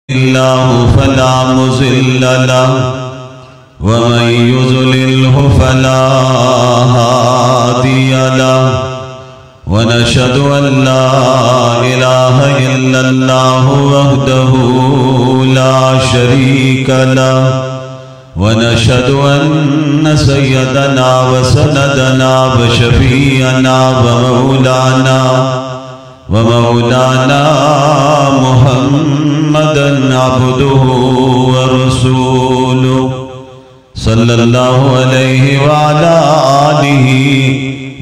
फला मुज़िल्ल लहु व मन युज़लिल्हु फला हादिय लहु व नशहदु अन ला इलाहा इल्लल्लाहु वहदहु ला शरीक लहु व नशहदु अन्न सय्यदना व सनदना व शफीअना व मौलाना मुहम्मदन अब्दुहु व रसूलुहु सल्लल्लाहु अलैहि व अला आलिहि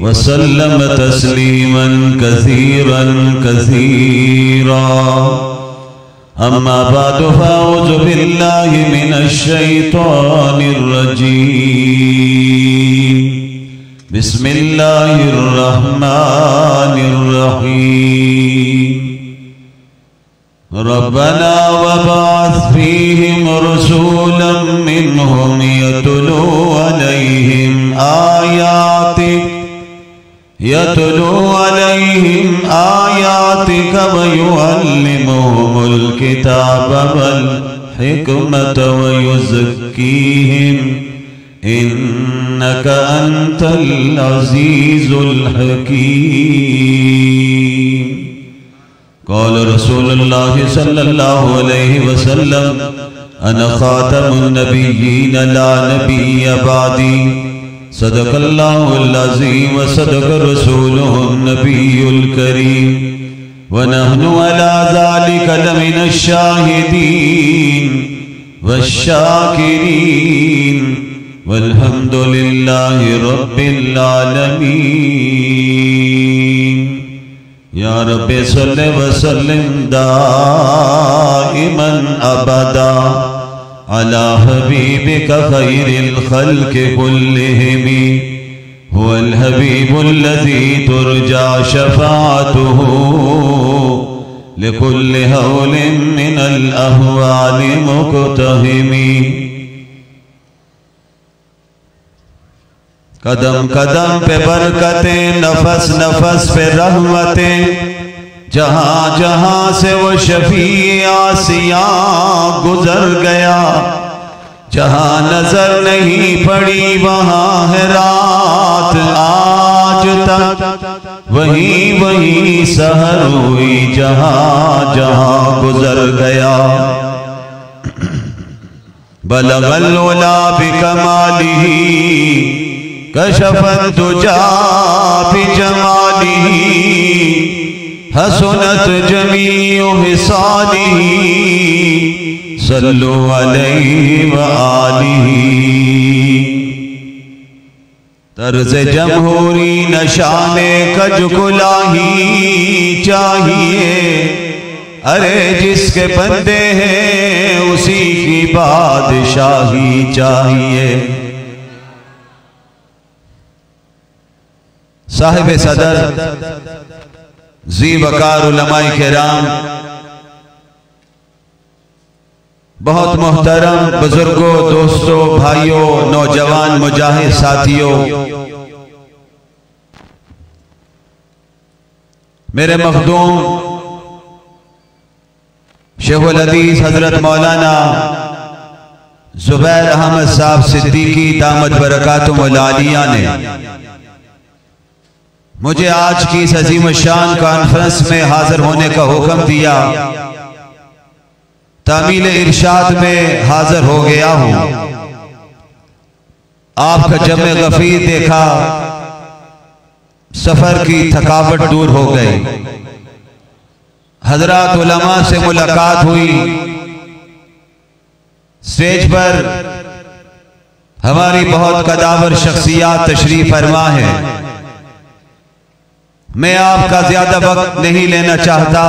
व सल्लम तस्लीमन कसीरन कसीरा। अम्मा बादु फ़अऊज़ु बिल्लाहि मिनश शैतानिर रजीम। बिस्मिल्लाहिर रहमानिर रहीम। रब्बना वबअस फ़ीहिम रसूलन मिनहुम यतलू अलैहिम आयातिक व युअल्लिमुहुमुल किताब वल हिकमत व युज़क्कीहिम इन्नका अंतल अज़ीज़ुल हकीम। क़ाल रसूलुल्लाह सल्लल्लाहु अलैहि वसल्लम अना ख़ातमुन नबिय्यीन ला नबिय्य बादी। सदक़ल्लाहुल अज़ीम व सदक़ रसूलुहुन नबियुल करीम व नहनु अला ज़ालिका लमिनश शाहिदीन वश्शाकिरीन वल्हम्दुलिल्लाहि रब्बिल आलमीन। या रब्बि सल्लि व सल्लिम दाइमन अबदा अला हबीबिका खैरिल खल्क़ि कुल्लिहिम हुवल हबीबुल्लज़ी तुरजा शफ़ाअतुहु लिकुल्लि हौलिन मिनल अहवालि मुक़तहिमी। कदम कदम पे बरकतें, नफस नफस पे रहमतें, जहाँ जहाँ से वो शफी आसिया गुजर गया। जहाँ नजर नहीं पड़ी वहाँ है रात आज तक, वहीं वहीं सहर हुई जहाँ जहाँ गुजर गया। बलगल उला बिकमालिही कशफत दुजा बिजमालिही हसनत जमीउ हिसालिही सल्लु अलैहि व आलिही। तर्ज़ जमहूरी नशाने कजकुलाही चाहिए, अरे जिसके बंदे हैं उसी की बादशाही चाहिए। साहिब सदर जी वकार उलमाए किराम, बहुत मोहतरम बुजुर्गों, दोस्तों, भाइयों, नौजवान मुजाहिद साथियों, मेरे मखदूम शेखुल हदीस हजरत मौलाना जुबैर अहमद साहब सिद्दीकी दामत बरकातुहुल आलिया ने मुझे आज की इस अजीम शान कॉन्फ्रेंस में हाजिर होने का हुक्म दिया। तामील इरशाद में हाजिर हो गया हूं। आपका जमे गफीर देखा, सफर की थकावट दूर हो गई। हजरात उलमा से मुलाकात हुई। स्टेज पर हमारी बहुत कदावर शख्सियात तशरीफ फरमा है। मैं आपका ज्यादा वक्त नहीं लेना चाहता।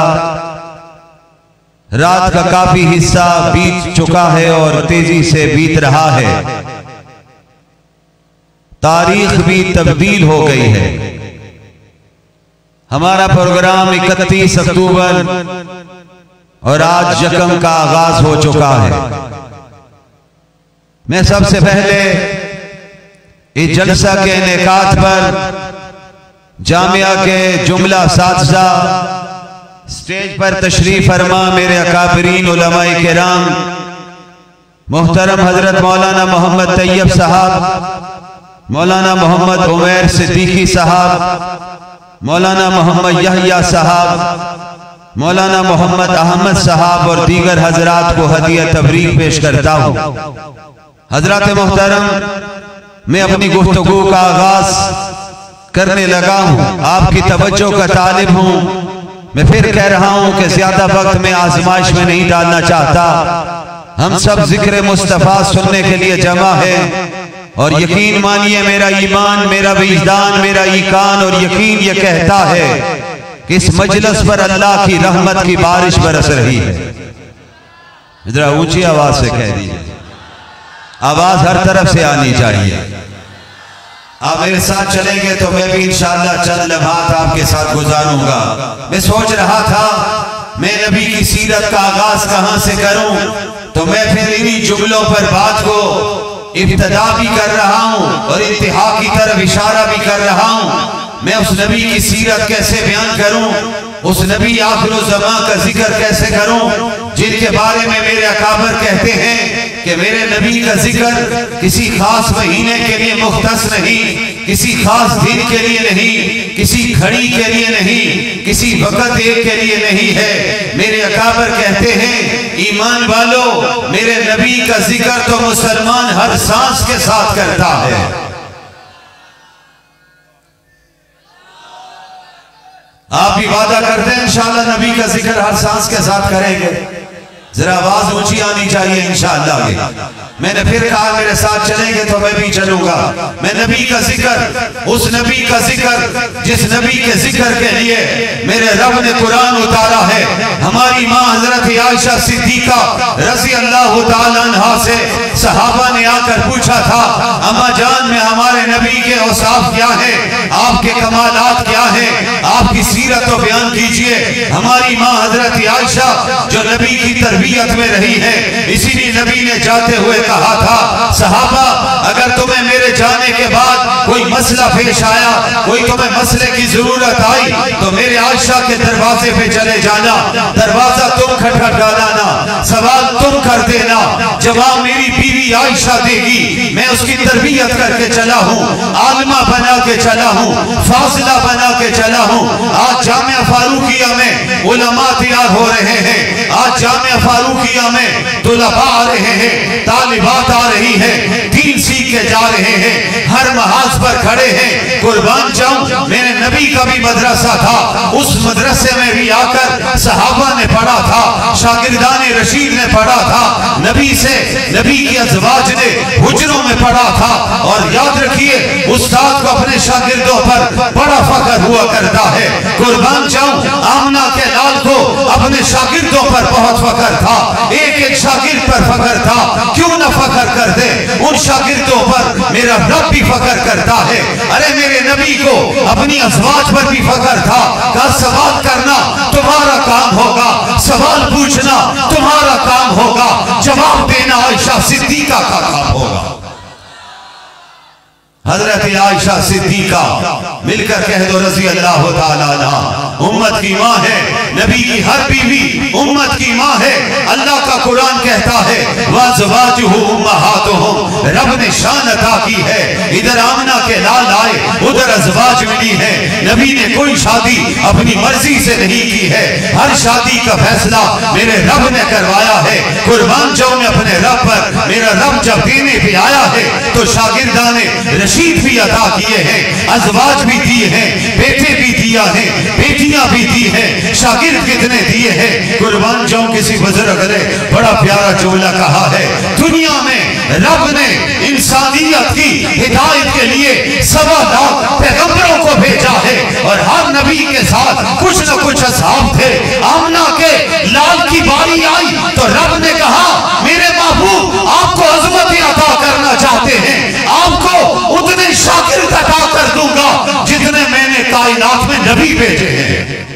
रात का काफी हिस्सा बीत चुका है और तेजी से बीत रहा है। तारीख भी तब्दील हो गई है। हमारा प्रोग्राम 31 अक्टूबर और आज यकम का आगाज हो चुका है। मैं सबसे पहले इस जलसा के इनेकाद पर जामिया के जुमला साथिज़ा स्टेज पर तशरीफ फरमा मेरे अकाबरीन उलमाए किराम, मोहतरम हजरत मौलाना मोहम्मद तैयब साहब, मौलाना मोहम्मद उमैर सिद्दीकी साहब, मौलाना मोहम्मद यहया साहब, मौलाना मोहम्मद अहमद साहब और दीगर हजरात को हदिया तबरीक पेश करता हूँ। हजरात मोहतरम, मैं अपनी गुफ्तगू का आगाज करने लगा हूँ। आपकी तवज्जो का तालिब हूँ। मैं फिर कह रहा हूँ कि ज्यादा वक्त में आजमाइश में नहीं डालना चाहता। हम सब जिक्र मुस्तफा सुनने के लिए जमा है और यकीन मानिए मेरा ईमान, मेरा विजदान, मेरा ईकान और यकीन ये कहता है कि इस मजलिस पर अल्लाह की रहमत की बारिश बरस रही है। जरा ऊंची आवाज से कह दीजिए, आवाज हर तरफ से आनी चाहिए। आप मेरे साथ चलेंगे तो मैं भी इंशाअल्लाह चंद लम्हात आपके साथ गुजारूंगा। मैं सोच रहा था मैं नबी की सीरत का आगाज कहां से करूं, तो मैं फिर इन्हीं जुमलों पर बात को इब्तिदा भी कर रहा हूं और इंतहा की तरफ इशारा भी कर रहा हूं। मैं उस नबी की सीरत कैसे बयान करूं, उस नबी आखिर ज़मां का जिक्र कैसे करूं जिनके बारे में मेरे अकाबर कहते हैं कि मेरे नबी का जिक्र किसी खास महीने के लिए मुख्तस नहीं, किसी खास दिन के लिए नहीं, किसी घड़ी के लिए नहीं, किसी वक्त एक के लिए नहीं है। मेरे अकाबर कहते हैं ईमान वालों, मेरे नबी का जिक्र तो मुसलमान हर सांस के साथ करता है। आप भी वादा करते हैं इंशाअल्लाह नबी का जिक्र हर सांस के साथ करेंगे। जरा आवाज ऊंची आनी चाहिए इंशाअल्लाह। मैंने फिर कहा मेरे साथ चलेंगे तो मैं भी चलूंगा। मैं नबी का जिक्र, उस नबी का जिक्र जिस नबी के जिक्र के लिए मेरे रब ने कुरान उतारा है। हमारी माँ हजरत आयशा सिद्दीका रज़ी अल्लाह तआला अन्हा से सहाबा ने आकर पूछा था, अम्मा जान में हमारे नबी के औसाफ क्या है, आपके कमालात क्या है, आपकी सीरत तो बयान कीजिए। हमारी माँ हजरत आयशा जो नबी की तरबियत में रही है, इसीलिए नबी ने जाते हुए कहा था, सहाबा अगर तुम्हें मेरे जाने के बाद कोई मसला पेश आया, कोई तुम्हें मसले की जरूरत आई, तो मेरे आयशा के दरवाजे पे चले जाना। दरवाजा तुम खटखटाना, सवाल तुम कर देना, जवाब मेरी बीवी आयशा देगी। मैं उसकी तरबियत करके चला हूँ, आलिमा बना के चला हूँ, फासिला बना के चला हूँ। आज जामिया फारूकिया में उलमा तैयार हो रहे हैं, आज जामिया फारूकिया में तुलबा आ रहे हैं, तालिबात आ रही है, दीन सीख के जा रहे हैं, हर महाज पर खड़े हैं। कुर्बान जाऊं, मेरे नबी का भी मदरसा था, उस मदरसे में भी आकर सहाबा ने पढ़ा था, शागिर्दाने रशीद ने पढ़ा था, नबी से नबी की अज़वाज ने हुजरों में पढ़ा था। और याद रखिए उस्ताद को अपने शागिर्दों पर बड़ा फख्र हुआ करता है। कुर्बान जाऊं, आमना के लाल को अपने शागिर्दों पर बहुत फख्र था, एक एक शागिर्द पर फख्र था। क्यों न फख्र कर दे, उन शागिर्दों पर मेरा रब भी फख्र करता है। अरे मेरे नबी को अपनी अज़वाज पर भी फख्र था। का सवाल करना तुम्हारा काम होगा, सवाल पूछना तुम्हारा काम होगा, जवाब देना आयशा सिद्दीका का काम होगा। हजरत आयशा सिद्दीका मिलकर कह दो रज़ी अल्लाह तआला अन्हा। उम्मत की माँ है, नबी की हर बीवी उम्मत की माँ है। अल्लाह का कुरान कहता है वज़वाजुहु उम्महातुहुम, रब ने शान अता की है। इधर आमना के लाल आए, उधर अज़वाज मिली है। नबी ने कोई शादी अपनी मर्जी से नहीं की है, हर शादी का फैसला मेरे रब ने करवाया है। कुर्बान जाऊं मैं अपने रब पर, मेरा रब जब देने पे आया है तो शागिर्दाने रशीद भी अता किए हैं, अज़वाज भी दिए हैं, बेटे भी दिया है, बेटियां भी दी हैं, शागिर्द कितने दिए हैं। कुर्बान जाऊं किसी बुजुर्ग ने बड़ा प्यारा जुमला कहा है, दुनिया में रब ने इंसानियत की हिदायत के लिए 1.25 लाख पैगंबरों को भेजा है और हर नबी के साथ कुछ न कुछ असहाब थे। आमना के लाल की बारी आई तो रब ने कहा मेरे महबूब आपको अज़मतें अता करना चाहते हैं, आपको उतने शागिर्द अता कर दूंगा जितने मैंने कायनात में नबी भेजे हैं।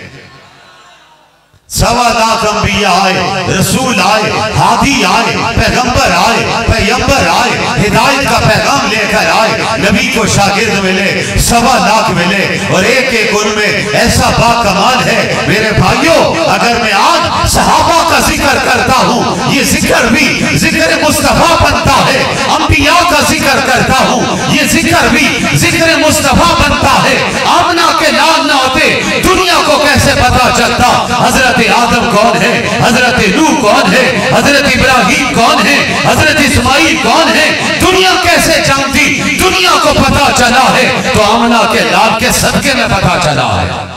1.25 लाख अंबिया आए, रसूल आए, हादी आए, पैगंबर आए, पैगंबर आए, हिदायत का पैगाम लेकर आए। नबी को शागिर्द मिले 1.25 लाख मिले और एक एक उनमें ऐसा बाकमाल है मेरे भाइयों। अगर मैं आज सहाबा का जिक्र करता हूँ, ये जिक्र भी जिक्र मुस्तफा बनता है। अंबिया का जिक्र करता हूँ, ये जिक्र भी जिक्र मुस्तफा बनता है। आमना के लाल ना होते दुनिया को कैसे पता चलता हजरत आदम कौन है, हजरत नूह कौन है, हजरत इब्राहिम कौन है, हजरत इस्माइल कौन है, दुनिया कैसे जानती? दुनिया को पता चला है तो आमना के लाल के सदके में पता चला है।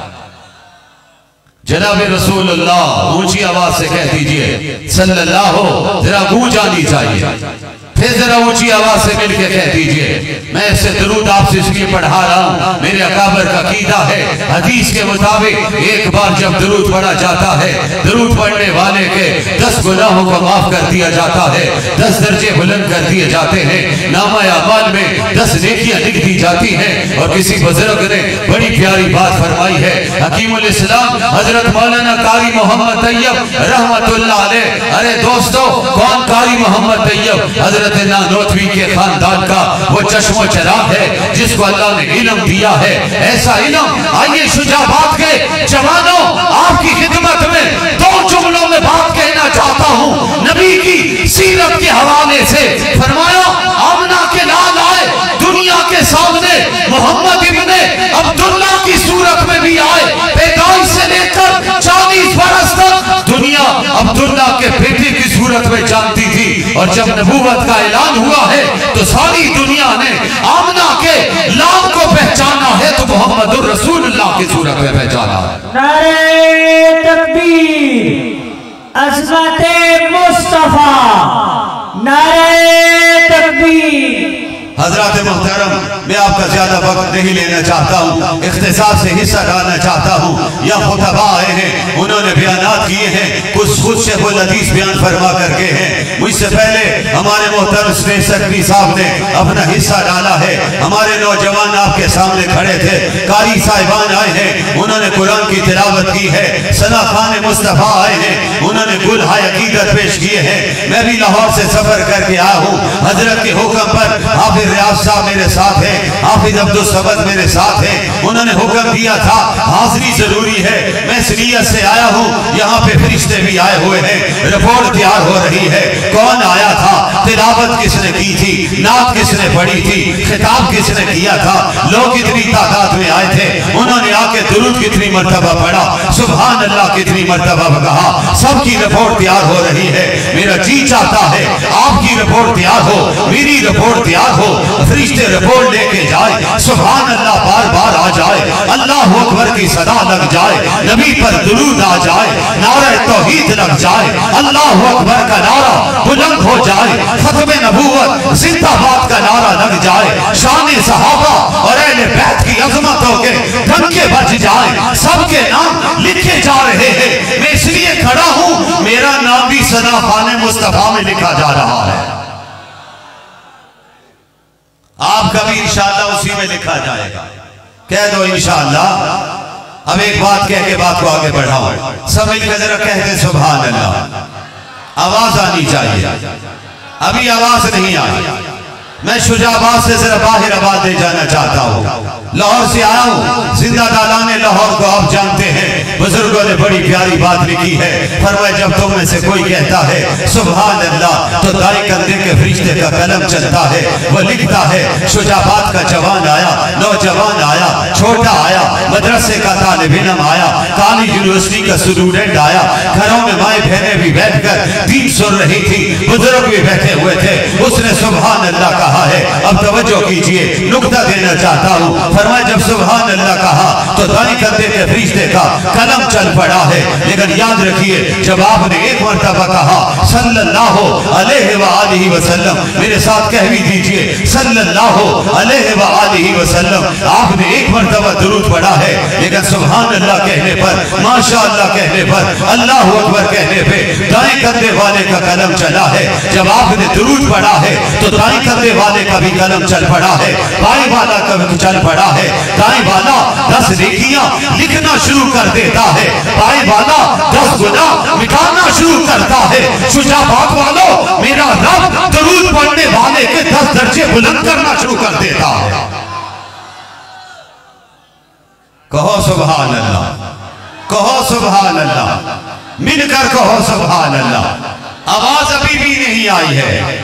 जनाब रसूलुल्लाह ऊंची आवाज से कह दीजिए सल्लल्लाहु, जरा गूंज आनी चाहिए। फिर जरा ऊंची आवाज से मिलके कह दीजिए। मैं इससे दरूद आपसे इसलिए पढ़ा रहा हूँ, मेरे अकाबर का कीदा है। हदीस के मुताबिक एक बार जब दरूद पढ़ा जाता है, दरूद पढ़ने वाले के 10 गुनाहों को माफ कर दिया जाता है, 10 दर्जे बुलंद कर दिए जाते हैं, नामा अमाल में 10 नेकियां लिख दी जाती हैं। और किसी बुजुर्ग ने बड़ी प्यारी बात फरमाई है, हकीमुल इस्लाम हजरत मौलाना कारी मोहम्मद तैयब रहमतुल्लाह अलैह। अरे दोस्तों, कौन कारी मोहम्मद तैयब? हजरत नानोतवी के खानदान का वो चश्मो चराग है जिसको अल्लाह ने इल्म दिया है, ऐसा इल्म। आइए शुजाबाद के जवानों, आपकी खिदमत में 2 जुमलों में बात कहना चाहता हूँ। नबी की सीरत के हवाले से फरमाया, आमना के लाल आए दुनिया के सामने, मोहम्मद इब्ने अब्दुल्ला की सूरत में भी आए। पैदाइश से लेकर 40 बरस तक दुनिया अब्दुल्ला के बेटे की सूरत में जानती थी। और जब नबूवत का ऐलान हुआ है तो सारी दुनिया ने आमना के लाल को पहचाना है, तो मोहम्मद रसूलुल्लाह की सूरत में पहचाना है। नारे तकबीर, अज़मते मुस्तफा, नारे तकबीर। हजरत मोहतरम, मैं आपका ज्यादा वक्त नहीं लेना चाहता हूँ, इख्तिसार से हिस्सा डालना चाहता हूँ। या खुतबा आए हैं, उन्होंने बयानात किए हैं, कुछ खुद शेखुल हदीस बयान फरमा करके हैं। मुझसे पहले हमारे मोहतरम स्टेज सेक्रेटरी साहब ने अपना हिस्सा डाला है। हमारे नौजवान आपके सामने खड़े थे, कारी साहिबान आए हैं, उन्होंने कुरान की तिलावत की है। सना खान मुस्तफा आए हैं, उन्होंने गुलहाय अकीदत पेश किए हैं। मैं भी लाहौर से सफर करके आया हूँ। हजरत के हुक्म पर हाफिज रियाज साहब मेरे साथ हैं, हाफिज अब्दुल समद मेरे साथ हैं। उन्होंने हुक्म दिया था हाजिरी जरूरी है। मैं इस नियत से आया हूँ, यहाँ पे फरिश्ते भी आए हुए हैं, रिपोर्ट तैयार हो रही है। कौन आया था, तिलावत किसने की थी, नात किसने पढ़ी थी, खिताब किसने किया था, लोग कितनी तादाद में आए थे, उन्होंने आके दुरूद कितनी मर्तबा पढ़ा, सुभान अल्लाह कितनी मर्तबा कहा। सबकी रिपोर्ट तैयार हो रही है। मेरा जी चाहता है आपकी रिपोर्ट तैयार हो, मेरी रिपोर्ट तैयार हो, फरिश्ते रिपोर्ट लेके जाए, सुभान अल्लाह बार बार आ जाए, अल्लाह अकबर की सदा लग जाए, नबी पर दुरूद आ जाए, नारा तौहीद लग जाए, अल्लाह अकबर का नारा बुलंद हो जाए, खत्मे नबूवत जिंदाबाद का नारा लग जाए, शान सहाबा और अहले बैत की अजमतों के डंके बज जाए, सबके नाम लिखे जा रहे हैं। मैं इसलिए खड़ा हूं, मेरा नाम भी सना खाने मुस्तफा में लिखा जा रहा है, आपका भी इंशाअल्लाह उसी में लिखा जाएगा। कह दो इंशाअल्लाह। अब एक बात कह के बात को आगे बढ़ाओ, सब मिलकर जरा कह दे सुभान अल्लाह। आवाज आनी चाहिए, अभी आवाज नहीं आई। मैं शुजाबाद से जरा बाहर आवाज दे जाना चाहता हूँ। लाहौर से आया हूँ, जिंदा दालाने लाहौर को आप जानते हैं। बुजुर्गों ने बड़ी प्यारी बात लिखी है, फरमाया जब तुम में से कोई कहता है सुभान अल्लाह तो दाएं कंधे के फरिश्ते का कलम चलता है, वो लिखता है शुजाबाद का जवान आया, नौजवान आया, छोटा आया, मदरसे का तालिब इल्म आया, कॉलेज यूनिवर्सिटी का स्टूडेंट आया। घरों में माए बहनें भी बैठकर दीन सुन रही थी, बुजुर्ग भी बैठे हुए थे। उसने सुभान अल्लाह कहा है। अब तवज्जो कीजिए, नुक्ता देना चाहता हूँ। फरमाया जब सुभान अल्लाह कहा तो दाएं कंधे के फरिश्ते का कलम चल पड़ा है। लेकिन याद रखिए, जब आपने एक मर्तबा कहा सल्लल्लाहु अलैहि वआलिहि वसल्लम, मेरे साथ कह भी दीजिए सल्लल्लाहु अलैहि वआलिहि वसल्लम, आपने एक मर्तबा दुरूद पढ़ा है। लेकिन सुभान अल्लाह कहने पर, माशा अल्लाह कहने पर, अल्लाह अकबर कहने पे दाएं कंधे वाले का कलम चला है। जब आपने दुरूद पढ़ा है तो दाएं कंधे वाले का भी कलम चल पड़ा है, बाएं वाला का भी चल पड़ा है। दाएं वाला 10 नेकियां लिखना शुरू कर देता है, बाएं वाला 10 गुनाह मिटाना शुरू करता है। शुजाबाद वालों, मेरा रब दरूद बढ़ने वाले के 10 दर्जे बुलंद करना शुरू कर देता है। कहो सुभान अल्लाह, कहो सुभान अल्लाह, मिलकर कहो सुभान अल्लाह। आवाज अभी भी नहीं आई है।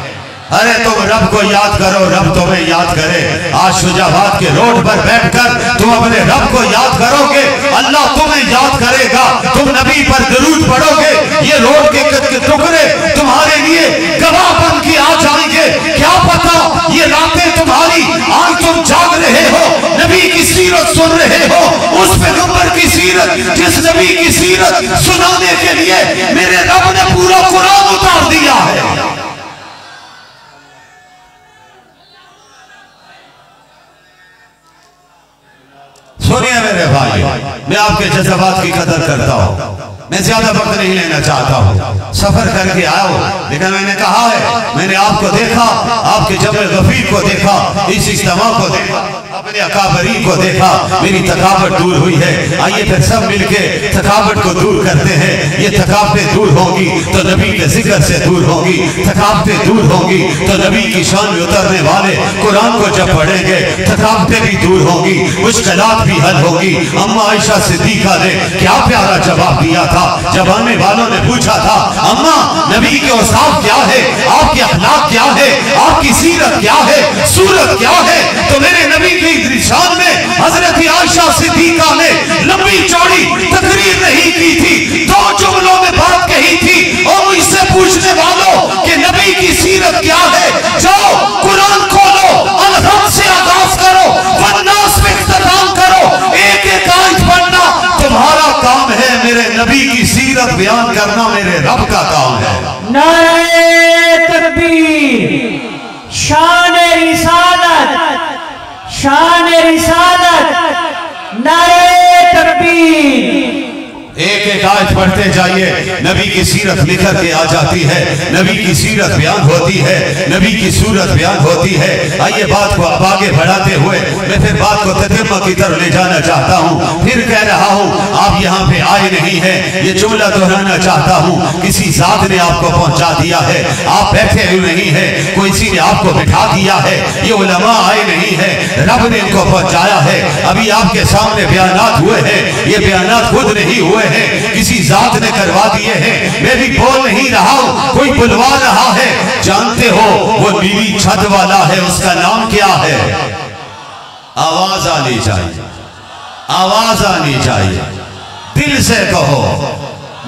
अरे तुम रब को याद करो, रब तुम्हें याद करे। आज शुजाबाद के रोड पर बैठकर तुम अपने रब को याद करोगे, अल्लाह तुम्हें याद करेगा। तुम नबी पर दरूद पढ़ोगे, ये रोड के टुकड़े तुम्हारे लिए गवाह बन के आ जाएंगे। क्या पता ये रातें तुम्हारी, आज तुम जाग रहे हो, नबी की सीरत सुन रहे हो, उस पैगंबर की सीरत, जिस नबी की सीरत सुनाने के लिए मेरे रब ने पूरा कुरान उतार दिया है। सुनिए मेरे भाई, मैं आपके जज्बात की कदर करता हूँ, मैं ज्यादा वक्त नहीं लेना चाहता हूँ। सफर करके आया हूँ, लेकिन मैंने कहा है, मैंने आपको देखा, आपके जबल गफीर को देखा, इस इज्तिमा को देखा, अपने अकाबरी को देखा, मेरी थकावट दूर हुई है। आइए फिर सब मिलके थकावट को दूर करते हैं। ये थकावटें दूर होंगी तो नबी के जिक्र से दूर होंगी, थकावटें दूर होंगी तो नबी की शान में उतरने वाले कुरान को जब पढ़ेंगे थकावटें भी दूर होंगी, मुश्किलात भी हल होगी। अम्मा आयशा सिद्दीका ने क्या प्यारा जवाब दिया था जब आने वालों ने पूछा था, अम्मा नबी के औसाफ क्या है, आपके अखलाक क्या है, आपकी सीरत क्या है, सूरत क्या है, तो मेरे नबी की शान में हजरत आयशा सिद्दीका ने लंबी चौड़ी तकरीर नहीं की थी, 2 जुमलों में बात कही थी। और मुझसे पूछने वालों कि नबी की सीरत क्या है, जाओ कुरान खोलो, अलहम से आगाज करो, वन्नास में इख्तिताम करो, एक एक आयत पढ़ना तुम्हारा काम है। मेरे नबी की सीरत बयान करना मेरे रब का काम है। नारे तकबीर, शान रिसालत, शान रिसालत, नारे तकबीर। एक एक आयत पढ़ते जाइए, नबी की सीरत निखर के आ जाती है, नबी की सीरत बयान होती है, नबी की सूरत बयान होती है। आइए बात को अब आगे बढ़ाते हुए मैं फिर बात को ततिम्मा की तरफ ले जाना चाहता हूँ। फिर कह रहा हूँ, आप यहाँ पे आए नहीं हैं, ये जुमला दोहराना चाहता हूँ। किसी जात ने आपको पहुँचा दिया है, आप बैठे हुए नहीं है, कोई सी ने आपको बिठा दिया है, ये उलमा आए नहीं है, रब ने इनको पहुँचाया है। अभी आपके सामने बयानात हुए हैं, ये बयानात खुद नहीं हुए हैं, किसी जात ने करवा दिए हैं। मैं भी बोल नहीं रहा हूं, कोई बुलवा रहा है। जानते हो वो नीली छत वाला है, उसका नाम क्या है? आवाज आनी चाहिए, आवाज आनी चाहिए, दिल से कहो,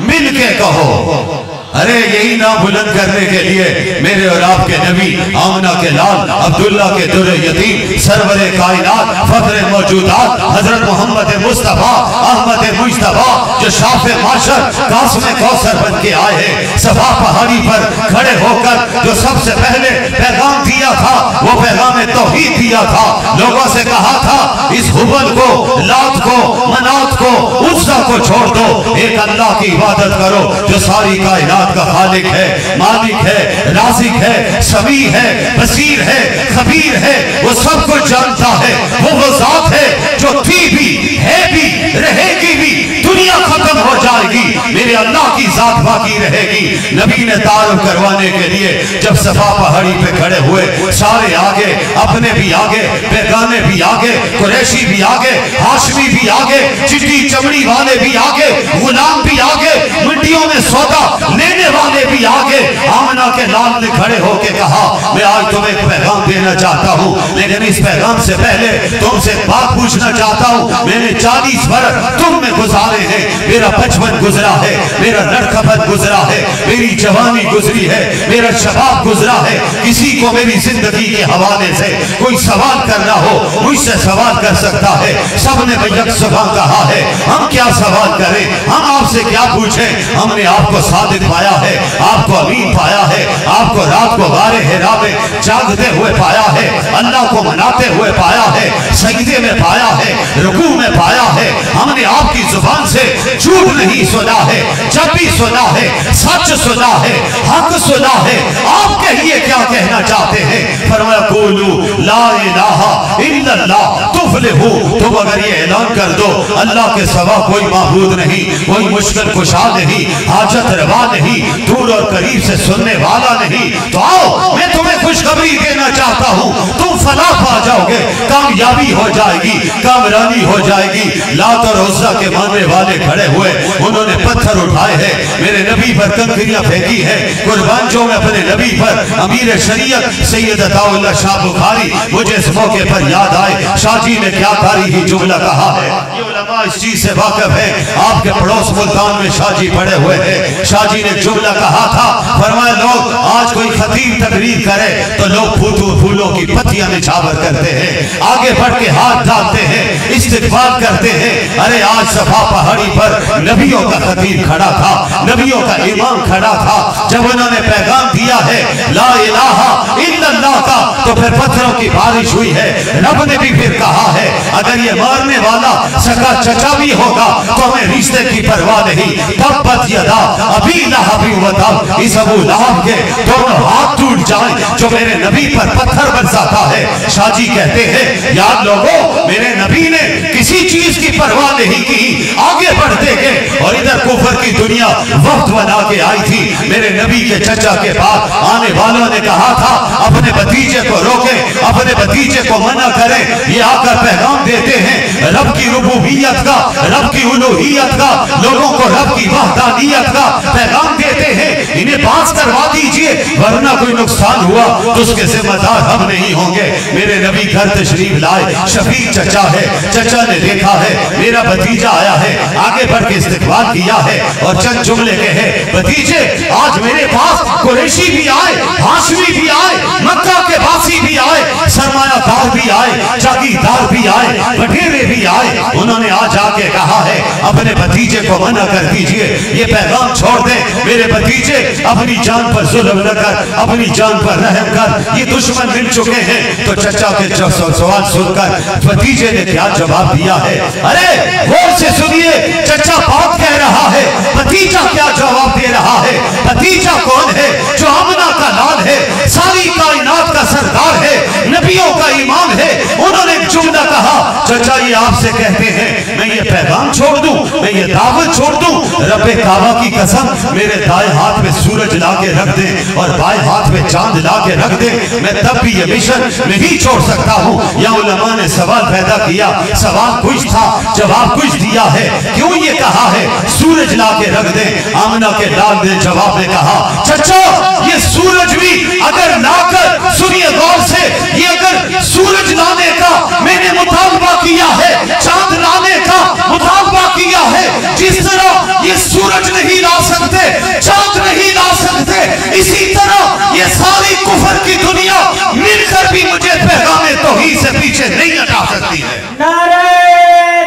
मिल के कहो। अरे यही नाम बुलंद करने के लिए मेरे और आपके नबी आमना के लाल अब्दुल्ला के दुर्र यतीम सरवरे कायनात फखरे मौजूदात हजरत मोहम्मद मुस्तफा अहमद मुस्तफा जो शाफे माशर कास्म कौसर बन के आए हैं, सफा पहाड़ी पर खड़े होकर जो सबसे पहले पैगाम दिया था वो पैगाम तौहीद दिया था। लोगों से कहा था इस हुबल को, लात को, मनात को, उस्सा को छोड़ दो, एक अल्लाह की इबादत करो जो सारी कायनात का खालिक है, मालिक है, राज़िक है, समी है, बसीर है, खबीर है, वो सब कुछ जानता है। वो ज़ात है जो थी भी, है भी, रहेगी भी, दुनिया खत्म हो जाएगी, मेरे अल्लाह की जात बाकी रहेगी। नबी ने तारुफ करवाने के लिए जब सफा पहाड़ी पे खड़े हुए, सारे आगे, अपने भी आगे, बेगाने भी आगे, कुरैशी भी आगे, हाशमी भी आगे, चिट्टी चमड़ी वाले भी आगे, गुलाम भी आगे, मंडियों में सौदा लेने वाले भी आगे। आमना के लाल ने खड़े होकर कहा, मैं आज तुम्हें एक पैगाम देना चाहता हूँ, लेकिन इस पैगाम से पहले तुमसे बात पूछना चाहता हूँ। मैंने 40 वर्ष तुम में गुजारे हैं, मेरा बचपन गुजरा है, मेरा लड़कापन गुजरा है, मेरी जवानी गुजरी है, मेरा शबाब गुजरा है। किसी को मेरी जिंदगी के हवाले से कोई सवाल करना हो मुझसे सवाल कर सकता है। सबने भैया सुबह कहा है, हम क्या सवाल करें, हम आपसे क्या पूछें। हमने आपको सादिक पाया है, आपको अमीन पाया है, आपको रात को गारे हिरा में जागते हुए पाया है, अल्लाह को मनाते हुए पाया है, सजदे में पाया है, रुकू में पाया है। हमने आपकी जुबान से झूठ नहीं सुना है, जब भी सुना है सच सुना है, हक सुना है। आप कहिए क्या कहना चाहते हैं। फरमाया कुलू ला इलाहा इल्लल्लाह तुफलिहू, तुम अगर ये ऐलान कर दो अल्लाह के सिवा कोई माबूद नहीं, कोई मुश्किल कुशा नहीं, हाजत रवा नहीं, दूर और करीब से सुनने वाला नहीं, तो आओ मैं तुम्हें खुशखबरी देना चाहता हूँ, तुम फलाह पा जाओगे, कामयाबी हो जाएगी, कामरानी हो जाएगी। लात और उज़्ज़ा के मानने वाले खड़े हुए, उन्होंने पत्थर उठाए हैं, मेरे नबी पर कंकरियां फेंकी है। कुर्बान जो मैं अपने नबी पर अमीर शरीयत सैयद अताउल्लाह शाह बुखारी, मुझे इस मौके पर याद आए शाह जी ने क्या तारीखी जुमला कहा है। ये उलमा इस चीज से वाकिफ है, आपके पड़ोस मुल्तान में शाह जी पड़े हुए हैं। शाह जी ने जुमला कहा था, फरमाया लोग आज कोई खतीब तकरीर करे तो लोग फूलों की पत्तियां निछावर करते हैं, आगे बढ़ के हाथ डालते हैं, इस्तिक़बाल करते हैं। अरे आज सफा पहाड़ी पर नबियों का खतीब खड़ा था, नबियों का इमाम खड़ा था। जब उन्होंने पैगाम दिया है ला इलाहा इल्लल्लाह का, तो फिर पत्थरों की बारिश हुई है। रब ने भी फिर कहा है अगर ये मारने वाला सगा चचा भी होगा तो हमें रिश्ते की परवाह नहीं। तब्बत यदा अबी लहब व तब, इस अबू लहब के दोनों हाथ टूट जाएं जो मेरे नबी पर पत्थर बरसाता है। शाह जी कहते हैं याद लोगों, मेरे नबी ने किसी चीज की परवाह नहीं की, आगे बढ़ते गए। और इधर कुफर की दुनिया वक्त बना के आई थी। मेरे नबी के चचा के पास आने वालों ने कहा था अपने भतीजे को रोके, अपने भतीजे को मना करें। ये आकर पैगाम देते हैं रब की रुबूबियत का, रब की उलूहियत का, लोगों को रब की वहदानियत का पैगाम देते हैं। इन्हें पास करवा दीजिए, वरना कोई नुकसान हुआ तो उसके जिम्मेदार हम नहीं होंगे। मेरे नबी घर तशरीफ लाए, शफीक चचा है, चचा ने देखा है मेरा भतीजा आया है, आगे बढ़ के इस्तिकबाल किया है और चंद जुमले कहे, भतीजे आज मेरे पास कुरैशी भी आए, हाशमी भी आए, मक्का के वासी भी आए, सरमायादार भी आए, जागीरदार भी आए, बटेरे भी आए। उन्होंने आज आके कहा है अपने भतीजे को मना कर दीजिए, ये पैगाम छोड़ दे मेरे भतीजे, अपनी जान पर जुल्म न कर, अपनी जान पर रहम कर, ये दुश्मन मिल चुके हैं। तो चचा के सवाल सुनकर भतीजे ने क्या जवाब दिया है, अरे गौर से सुनिए, चचा बात कह रहा है, भतीजा क्या जवाब दे रहा है। भतीजा कौन है? जो आमना का लाल है, सारी कायनात का सरदार है, नबियों का इमाम है। उन्होंने जुमला कहा, चचा ये आपसे कहते हैं मैं ये पैगाम छोड़ दूं, मैं ये दावत छोड़ दूं। रब्बे काबा की कसम, मेरे दाएं हाथ में सूरज ला के रख दे और बाएं हाथ में चांद ला के रख दे, मैं तब भी ये मिशन नहीं छोड़ सकता हूं। या उलमा ने सवाल पैदा किया, सवाल कुछ था, जवाब कुछ दिया है। क्यों ये कहा है सूरज ला के रख दे? आमना के लाल ने जवाब में कहा, चचा ये सूरज भी अगर लाकर, सुनिए गौर से, ये अगर सूरज लाने का मैंने मुतालबा किया है, चांद लाने का मुतालबा किया है, जिस तरह ये सूरज नहीं ला सकते, चांद नहीं ला सकते, इसी तरह ये सारी कुफर की दुनिया मिलकर भी मुझे पैगामे तौहीद से पीछे नहीं हटा सकती है। नारे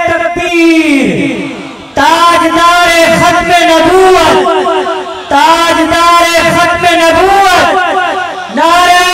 तकबीर, ताजदारे खत्मे नबूवत, ताजदारे खत्मे नबूवत, नारे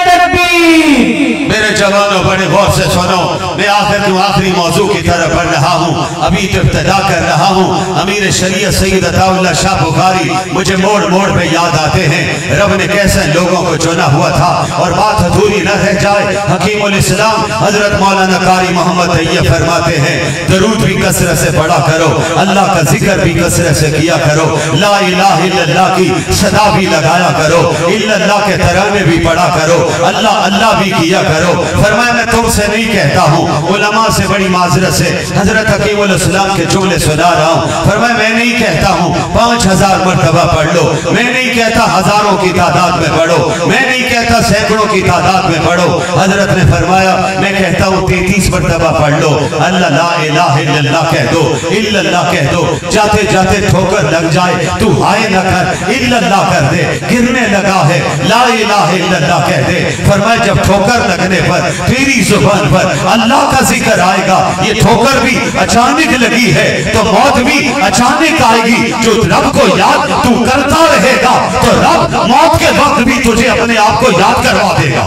तकबीर। मेरे जवानों बड़े गौर से सुनो, मैं आखिरी मौजू की तरफ बढ़ रहा हूँ, अभी इब्तिदा कर रहा हूँ। अमीर शरीयत सैयद अताउल्लाह शाह बुखारी मुझे मोड़ मोड़ पे याद आते हैं। रब ने कैसे लोगों को चुना हुआ था। और बात अधूरी न रह जाए, हकीमुल इस्लाम हजरत मौलाना कारी मोहम्मद तैयब फरमाते हैं, दरूद भी कसरत से पढ़ा करो, अल्लाह का जिक्र भी कसरत से किया करो, ला इलाहा इल्लल्लाह की सदा भी लगाया करो, इल्लल्लाह के तराने भी पढ़ा करो, अल्लाह अल्लाह भी किया करो। फरमाया मैं तुमसे नहीं कहता हूँ, उलमा से बड़ी माजरत से हजरत हकीमुल इस्लाम के जुमले सुना रहा हूँ। फरमाया मैं नहीं कहता हूँ 5000 मरतबा पढ़ लो, मैं नहीं कहता हजारों की तादाद में पढ़ो, मैं नहीं कहता सैकड़ों की तादाद में पढ़ो। हजरत ने फरमाया मैं कहता हूँ 33 मरतबा पढ़ लो, अल्लाह ला इलाहा इल्लल्लाह कह दो, इल्लल्लाह कह दो, जाते जाते ठोकर लग जाए तू हाय न कर, इल्लल्लाह कर दे, गिरने लगा है ला इलाहा इल्लल्लाह कह दे। फरमाया जब ठोकर लगने पर तेरी जुबान पर अल्लाह का जिक्र आएगा, ये ठोकर भी अचानक लगी है तो मौत भी अचानक आएगी। जो रब को याद तू करता रहेगा तो रब मौत के वक्त भी तुझे अपने आप को याद करवा देगा,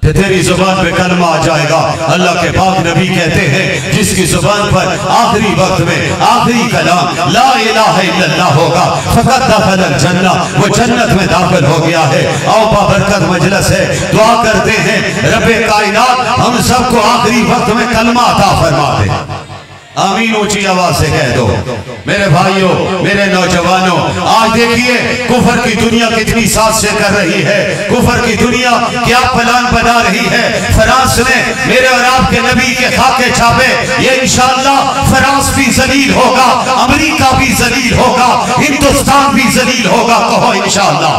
तेरी जुबान पे कलमा आ जाएगा। अल्लाह के पाक नबी कहते हैं जिसकी जुबान पर आखिरी वक्त में आखिरी कलाम ला इलाहा इल्लल्लाह होगा, फकत दखल जन्ना, वो जन्नत में दाखिल हो गया है। आओ बाबरकत मजलिस है, दुआ करते हैं रब्बे कायनात हम सबको आखिरी वक्त में कलमा अता फरमा दे। आमीन ऊंची आवाज से कह दो। मेरे भाइयों, मेरे नौजवानों, आज देखिए कुफर की दुनिया कितनी साजिशें कर रही है, कुफर की दुनिया क्या प्लान बना रही है। फ्रांस ने मेरे और आपके नबी के खाके छापे, ये इंशाअल्लाह फ्रांस भी जलील होगा, अमेरिका भी जलील होगा, हिंदुस्तान भी जलील होगा। कहो इंशाअल्लाह,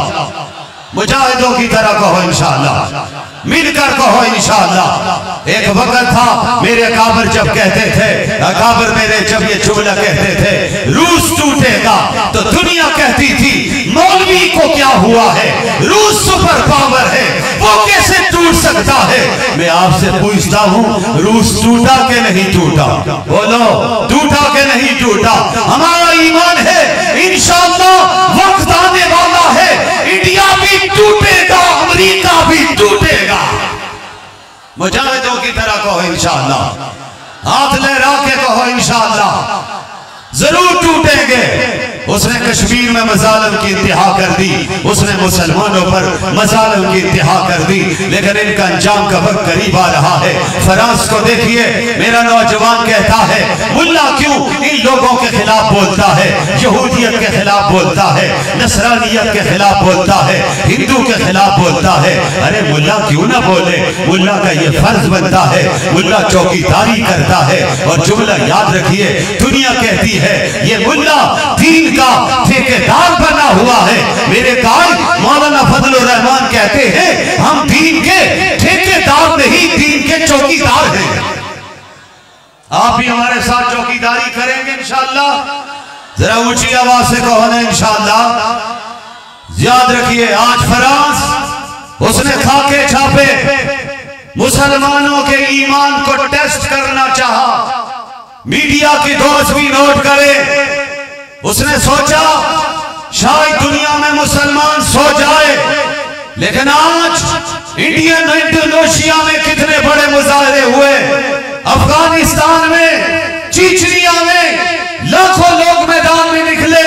मुजाहिदों की तरह कहो इंशाअल्लाह, मिलकर कहो इंशाअल्लाह। एक वक्त था मेरे अकाबर जब कहते थे, अकाबर मेरे जब ये जुमला कहते थे, रूस टूटेगा, तो दुनिया कहती थी मौलवी को क्या हुआ है, रूस सुपर पावर है, वो कैसे टूट सकता है। मैं आपसे पूछता हूँ, रूस टूटा के नहीं टूटा? बोलो, टूटा के नहीं टूटा? हमारा ईमान है इंशाअल्लाह वक्त आने वाला है, इंडिया भी टूटेगा, अमेरिका भी टूटेगा। मुजाहिदों की तरह कहो इंशाअल्लाह, हाथ लहरा के कहो इंशाअल्लाह, जरूर टूटेंगे। उसने कश्मीर में मजालम की इंतहा कर दी, उसने मुसलमानों पर मजालम की इंतहा कर दी, लेकिन इनका अंजाम का वक्त करीब आ रहा है। फ्रांस को देखिए, मेरा नौजवान कहता है मुल्ला क्यों इन लोगों के खिलाफ बोलता है, यहूदियत के खिलाफ बोलता है, नसरानियत के खिलाफ बोलता है, हिंदू के खिलाफ बोलता है। अरे मुल्ला क्यों ना बोले, मुल्ला का ये फर्ज बनता है, मुल्ला चौकीदारी करता है। और जुमला याद रखिए, दुनिया कहती है ये मुल्ला दीन का ठेकेदार बना हुआ है। मेरे कायद मौलाना फजलुर रहमान कहते हैं हम दीन के ठेकेदार नहीं, दीन के चौकीदार हैं। आप भी हमारे साथ चौकीदारी करेंगे इंशाअल्लाह? जरा ऊंची आवाज से कहो ना इंशाअल्लाह। याद रखिए, आज फ्रांस उसने खाके छापे मुसलमानों के ईमान को टेस्ट करना चाहा, मीडिया की दोस्त भी नोट करे। उसने सोचा शायद दुनिया में मुसलमान सो जाए, लेकिन आज इंडोनेशिया में कितने बड़े मुजाहरे हुए, अफगानिस्तान में, चीचनिया में लाखों लोग मैदान में निकले,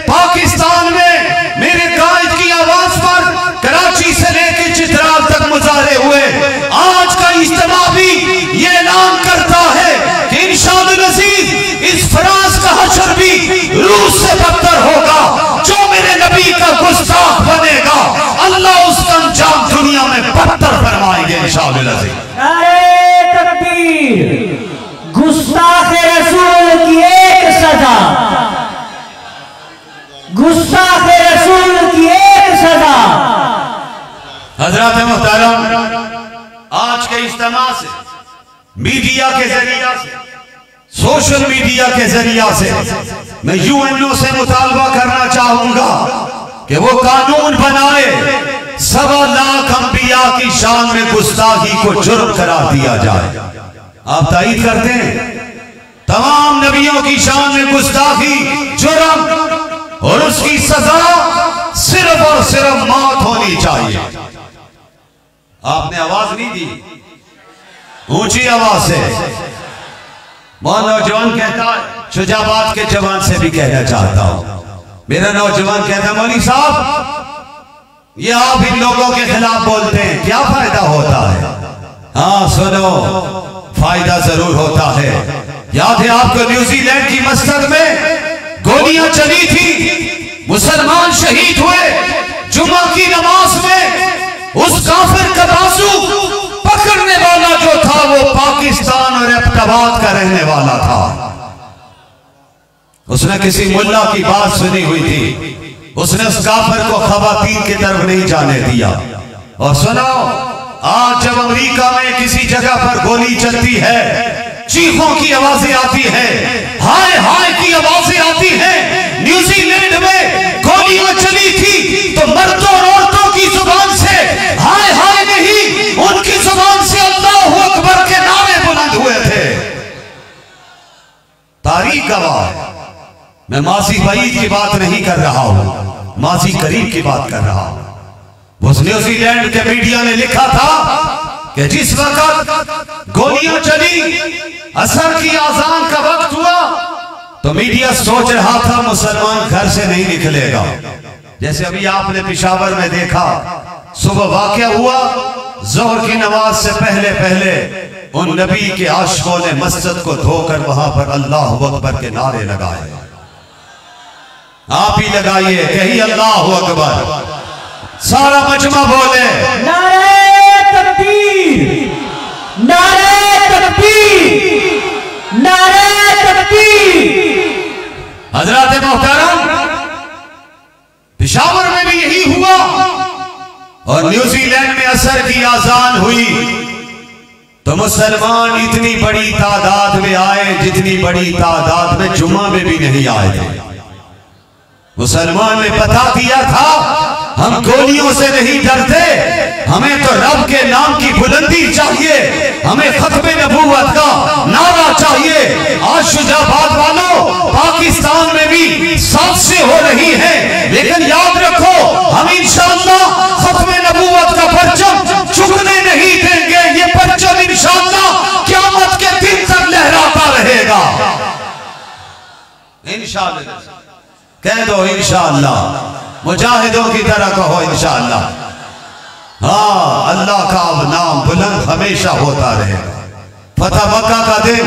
पाकिस्तान में मेरे कायद की आवाज पर कराची से लेकर चित्राल तक मुजाहरे हुए। आज का इज्तिमा भी ये ऐलान करता है कि इंशाअल्लाह अज़ीज़ इस फ्रांस का हशर भी रूस से बदतर होगा। जो मेरे नबी का गुस्ताख बनेगा, अल्लाह उसका अंजाम दुनिया में बदतर फरमाएंगे इंशाअल्लाह अज़ीज़। नारे तकबीर, गुस्ताखे रसूल की एक सजा, गुस्ताखे रसूल की एक सजा। हज़रात मुहतरम, आज के इज्तिमा से मीडिया के जरिया से, सोशल मीडिया के जरिया से मैं यूएनओ से मुतालबा करना चाहूंगा कि वो कानून बनाए 1.25 लाख अंबिया की शान में गुस्ताखी को जुर्म करार दिया जाए। आप तायीद करते हैं? तमाम नबियों की शान में गुस्ताखी जुर्म और उसकी सजा सिर्फ और सिर्फ मौत होनी चाहिए। आपने आवाज नहीं दी, ऊंची आवाज से। नौजवान कहता है, शुजाबाद के जवान से भी कहना चाहता हूं, मेरा नौजवान कहता है मौलवी साहब ये आप इन लोगों के खिलाफ बोलते हैं, क्या फायदा होता है? हाँ सुनो, फायदा जरूर होता है। याद है आपको न्यूजीलैंड की मस्जिद में गोलियां चली थी, मुसलमान शहीद हुए। जुमा की नमाज में उस काफिर का बाजू पकड़ने वाला जो था वो पाकिस्तान और एबटाबाद का रहने वाला था। उसने किसी मुल्ला की बात सुनी हुई थी, उसने उस काफिर को खवातीन की तरफ नहीं जाने दिया। और सुनो, आज जब अमेरिका में किसी जगह पर गोली चलती है, चीखों की आवाजें आती है, हाय हाय की आवाजें आती है। न्यूजीलैंड में गोलियां चली थी तो मर्दों और औरतों की जुबान से हाय हाय नहीं, उनकी जुबान से अल्लाहू अकबर के नारे बुलंद हुए थे। तारीख गवाह। मैं माजी बईद की बात नहीं कर रहा हूं, माजी करीब की बात कर रहा हूं। उस न्यूजीलैंड के मीडिया ने लिखा था कि जिस वक्त गोलियां चली, असर की आजान का वक्त हुआ, तो मीडिया सोच रहा था मुसलमान घर से नहीं निकलेगा। जैसे अभी आपने पेशावर में देखा, सुबह वाकया हुआ, जोहर की नमाज से पहले पहले उन नबी के आशिकों ने मस्जिद को धोकर वहां पर अल्लाह अकबर के नारे लगाए। आप ही लगाइए, कही अल्लाह अकबर, सारा मजमा बोले नारे तकबीर, नारे तकबीर, नारे तकबीर। हजरत मोहतरम, पेशावर में भी यही हुआ और न्यूजीलैंड में असर की आजान हुई तो मुसलमान इतनी बड़ी तादाद में आए जितनी बड़ी तादाद में जुम्मा में भी नहीं आए थे। मुसलमान ने बता दिया था हम गोलियों से नहीं डरते, हमें तो रब के नाम की बुलंदी चाहिए, हमें खत्मे नबूवत का नारा चाहिए। आज शुजाबाद वालों, पाकिस्तान में भी साजिशें हो रही हैं, लेकिन याद रखो हम इंशाअल्लाह खत्मे नबूवत का परचम झुकने नहीं देंगे। ये परचम इंशाअल्लाह क़यामत के दिन तक लहराता रहेगा। इंशाअल्लाह कह दो, इंशाअल्लाह मुजाहिदों की तरह कहो इंशाअल्लाह। हाँ, अल्लाह का नाम बुलंद हमेशा होता रहेगा। फतह मक्का का दिन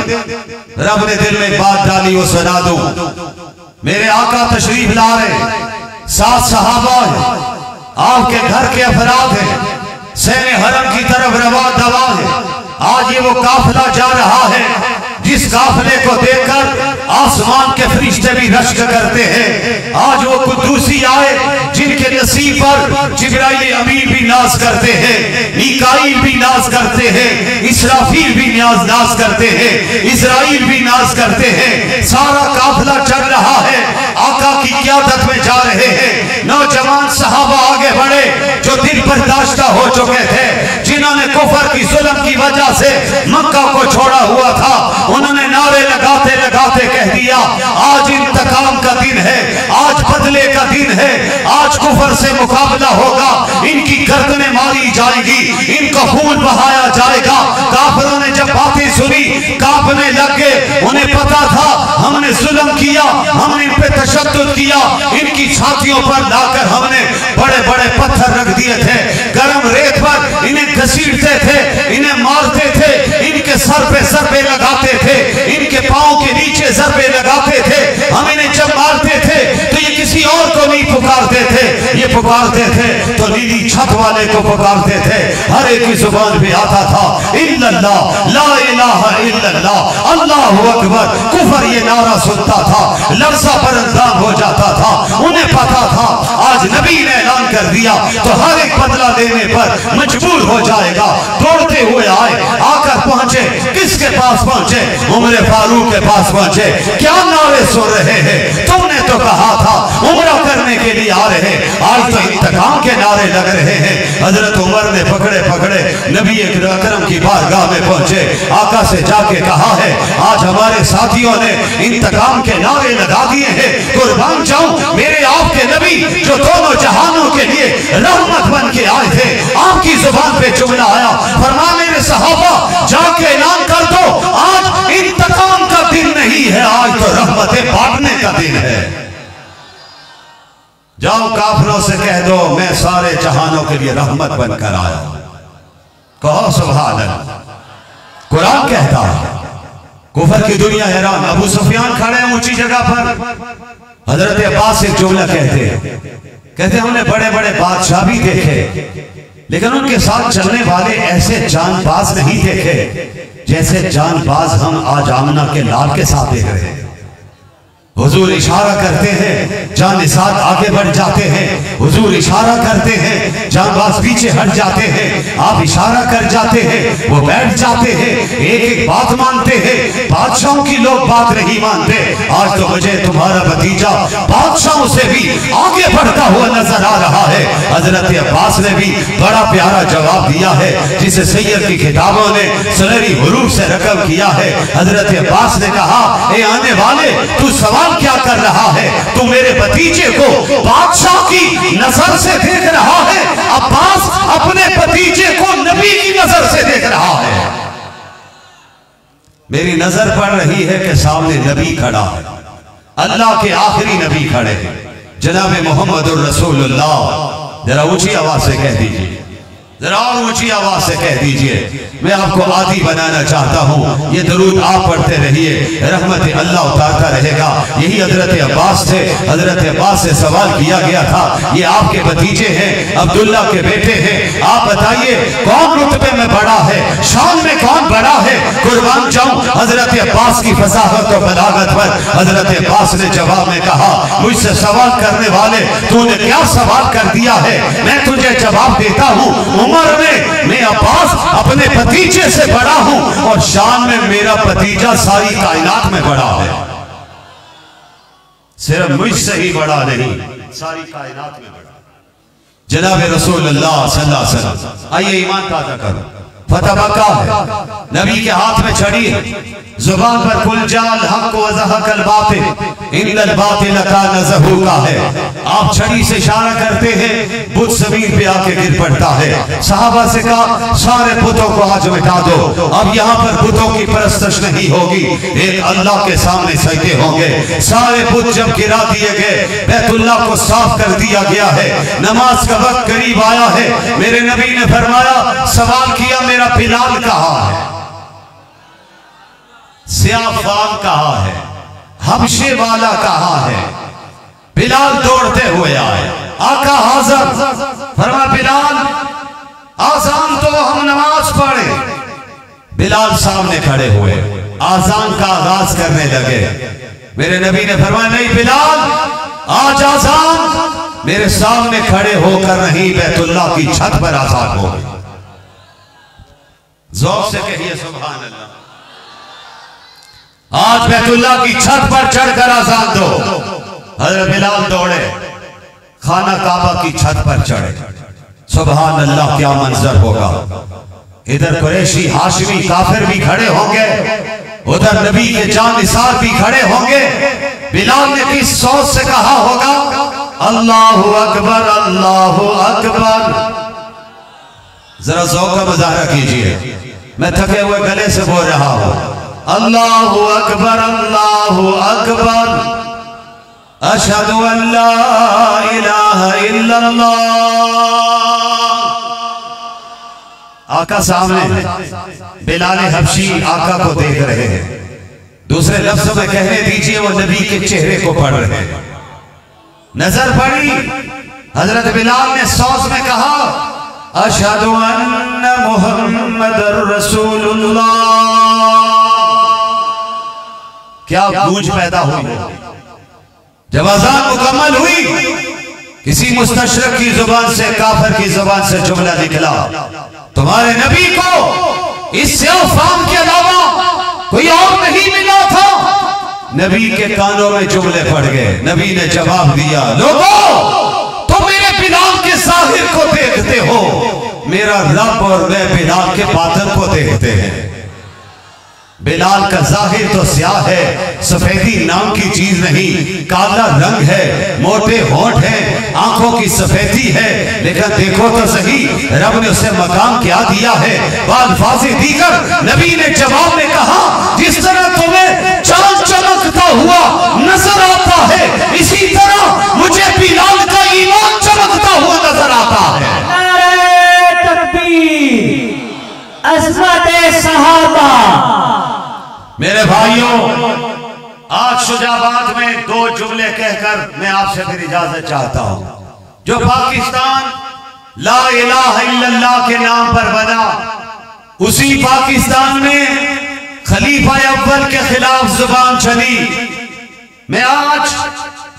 रब ने दिल में बात डाली, वो सुना दूं। मेरे आका तशरीफ ला रहे, 7 सहाबा है, आपके घर के अफराद हैं, सैने हरम की तरफ रवा दवा है। आज ये वो काफिला जा रहा है जिस काफिले को देखकर आसमान के फरिश्ते भी रश्क करते हैं। आज वो कुद्दूसी आए जिनके नसीब पर जिब्राइल अमीन भी नाज करते हैं, मीकाईल भी नाज करते हैं, इसराफील भी नाज करते हैं, इजराइल भी नाज करते हैं। सारा काफिला चल रहा है, आका की क़यादत में जा रहे हैं। नौजवान सहाबा आगे बढ़े जो दिल बर्दाश्त हो चुके थे, जिन्होंने कुफर की जुल्म की वजह से मक्का को छोड़ा हुआ था। उन्होंने नारे लगाते लगाते कह दिया आज इंतकाम का दिन है, आज बदले का दिन है, आज कुफर से मुकाबला होगा, इनकी गर्दनें मारी जाएंगी, इनका खून बहाया जाएगा। काफिरों ने जब बातें सुनी कांपने लग गए। उन्हें पता था हमने जुल्म किया, हमने इन पे तशद्दुद किया, इनकी छातियों पर लाकर हमने बड़े बड़े पत्थर रख दिए थे, गर्म रेत पर इन्हें घसीटते थे, इन्हें मारते थे, इनके सर पे ज़रबे लगाते थे, इनके पांव के नीचे ज़रबे लगाते थे। हम इन्हें जब मारते थे तो ये किसी और को नहीं पुकारते थे, ये पुकारते थे तो नीली छत वाले को पुकारते थे। हर एक की जुबान पे आता था इल्लल्लाह, ला इलाहा इल्लल्लाह, अल्लाहु अकबर। कुफर ये नारा सुनता था, लफ्ज़ा पर अंदाज हो जाता था। उन्हें पता था आज नबी ने ऐलान कर दिया तो हर एक बदला लेने पर मजबूर हो जाएगा। दौड़ते हुए आए, आकर पहुंचे, किसके पास पहुंचे? उमर फारूक के पास पहुंचे। क्या नारे सुन रहे हैं? तुमने तो कहा था उम्रा करने के लिए आ रहे, आज तो इंतकाम के नारे लग रहे हैं। हजरत उमर ने पकड़े पकड़े नबी अकरम की बारगाह में पहुंचे, आका से जाके कहा है आज हमारे साथियों ने इंतकाम के नारे लगा दिए हैं, कुर्बान जाऊं मेरे आपके नबी जो दोनों जहानों के लिए रहमत बन के आए थे। आपकी जुबान पे जुमला आया, फरमा मेरे सहाबा जाके ऐलान कर दो आज इंतकाम का दिन नहीं है, आज तो रहमतें बांटने का दिन है। जाओ काफिरों से कह दो मैं सारे जहानों के लिए रहमत बनकर आया। कहो सुभान अल्लाह। कुरान कहता है कुफर की दुनिया हैरान। अबू सुफियान खड़े हैं ऊंची जगह पर, हजरत अब्बास एक जुमला कहते हमने बड़े बड़े बादशाह भी देखे, लेकिन उनके साथ चलने वाले ऐसे जानबाज नहीं देखे जैसे जानबाज हम आज आमना के लाल के साथ देख रहे हैं। हुजूर इशारा करते हैं, जानिसाद आगे बढ़ जाते हैं, हुजूर इशारा करते हैं, जानबाज पीछे हट जाते हैं, आप इशारा कर जाते हैं, वो बैठ जाते हैं, एक एक बात मानते हैं। बादशाहों की लोग बात नहीं मानते। आज तो मुझे तुम्हारा भतीजा बादशाहों से भी आगे बढ़ता हुआ नजर आ रहा है। हजरत अब्बास ने भी बड़ा प्यारा जवाब दिया है जिसे सैयद की किताबों ने सुनहरी हुरूफ से रकम किया है। हजरत अब्बास ने कहा ए आने वाले, तू सवाल क्या कर रहा है? तू मेरे भतीजे को बादशाह की नजर से देख रहा है, अब्बास अपने भतीजे को नबी की नजर से देख रहा है। मेरी नजर पड़ रही है कि सामने नबी खड़ा है, अल्लाह के आखिरी नबी खड़े हैं, जनाब मोहम्मद रसूलुल्लाह। जरा ऊंची आवाज से कह दीजिए जरा और ऊंची आवाज से कह दीजिए। मैं आपको आदी बनाना चाहता हूँ। ये दरूद आप पढ़ते रहिए, रहमत अल्लाह उतारता रहेगा। यही हजरत अब्बास थे। हजरत अब्बास से सवाल किया गया था, ये आपके भतीजे हैं, अब्दुल्ला के बेटे हैं, आप बताइए कौन रुतबे में बड़ा है, शान में कौन बड़ा है? कुर्बान जाऊं हजरत अब्बास की फसाहत और बलागत पर। हजरत अब्बास ने जवाब में कहा, मुझसे सवाल करने वाले तूने क्या सवाल कर दिया है, मैं तुझे जवाब देता हूँ। उम्र में मैं अब्बास अपने भतीजे से बड़ा हूं और शान में मेरा भतीजा सारी कायनात में बड़ा है। सिर्फ मुझसे ही बड़ा नहीं, सारी कायनात में बड़ा। जनाब रसूलुल्लाह सल्लल्लाहु अलैहि वसल्लम, आइए ईमान ताजा करो। फतह मक्का है, नबी के हाथ में छड़ी है, जुबान पर कुल जाल हक व ज़हकल बातिल इन्नल बातिल कान ज़हूका है। आप छड़ी से इशारा करते हैं, बुत जमीन पे आके गिर पड़ता है। सहाबा से कहा सारे बुतों को आज मिटा दो, अब यहाँ पर बुतों की परस्तश नहीं होगी, एक अल्लाह के सामने सजदे होंगे। सारे बुत जब गिरा दिए गए, बैतुल्लाह को साफ कर दिया गया है, नमाज का वक्त करीब आया है। मेरे नबी ने फरमाया, सवाल किया मेरा बिलाल कहाँ है, सियाफान कहाँ है, हबशे वाला कहाँ है? बिलाल दौड़ते हुए आए, आका हाज़िर। फरमा बिलाल आज़ान तो हम नमाज पढ़े। बिलाल सामने खड़े हुए, आज़ान का आगाज करने लगे। मेरे नबी ने फरमाया, नहीं बिलाल, आज आज़ान मेरे सामने खड़े होकर नहीं, बैतुल्लाह की छत पर आज़ान होगी। ज़ौक़ से कहिए सुभान अल्लाह। आज बैतुल्लाह की छत पर चढ़कर आज़ान दो। हज़रत बिलाल दौड़े, खाना काबा की छत पर चढ़े। सुभान अल्लाह, क्या मंजर होगा। इधर कुरैशी हाशिमी काफिर भी खड़े होंगे, उधर नबी के जानिसार भी खड़े होंगे। बिलाल ने किस सोच से कहा होगा, अल्लाहु अकबर अल्लाहु अकबर। जरा ज़ौक़ का मुज़ाहरा कीजिए, मैं थके हुए गले से बोल रहा हूं। अल्लाहु अकबर अल्लाहु अकबर, अशहदु अल्ला इलाहा इल्लल्लाह। आका सामने, बिलाल हबशी आका को देख रहे हैं। दूसरे लफ्ज़ों में कहने दीजिए, वो नबी के चेहरे को पढ़ रहे हैं। नजर पड़ी, हजरत बिलाल ने सौस में कहा, अशहदु अन्ना मुहम्मदुर रसूलुल्लाह। क्या गूंज पैदा हुई जब अज़ान मुकम्मल हुई। किसी मुस्तशरक की जुबान से, काफिर की जुबान से जुमला निकला, तुम्हारे नबी को इस सियाफाम के अलावा कोई और नहीं मिला था। नबी के कानों में जुमले पड़ गए। नबी ने जवाब दिया, लोगों तुम मेरे बिलाल के ज़ाहिर को देखते हो, मेरा रब और मैं बिलाल के बातिन को देखते हैं। बिलाल का जाहिर तो स्याह है, सफेदी नाम की चीज नहीं, काला रंग है, मोटे होंठ हैं, आंखों की सफेदी है, लेकिन देखो तो सही रब ने उसे मकाम क्या दिया है। बाज़ दीगर नबी ने जवाब में कहा, जिस तरह तुम्हें चांद चमकता हुआ नजर आता है, इसी तरह मुझे बिलाल का ईमान चमकता हुआ नजर आता है। नारे तकबीर, अज़मत सहाबा। मेरे भाइयों, आज शुजाबाद में दो जुमले कहकर मैं आपसे फिर इजाजत चाहता हूं। जो पाकिस्तान ला इलाहा इल्लल्लाह के नाम पर बना, उसी पाकिस्तान में खलीफा अव्वल के खिलाफ जुबान चली। मैं आज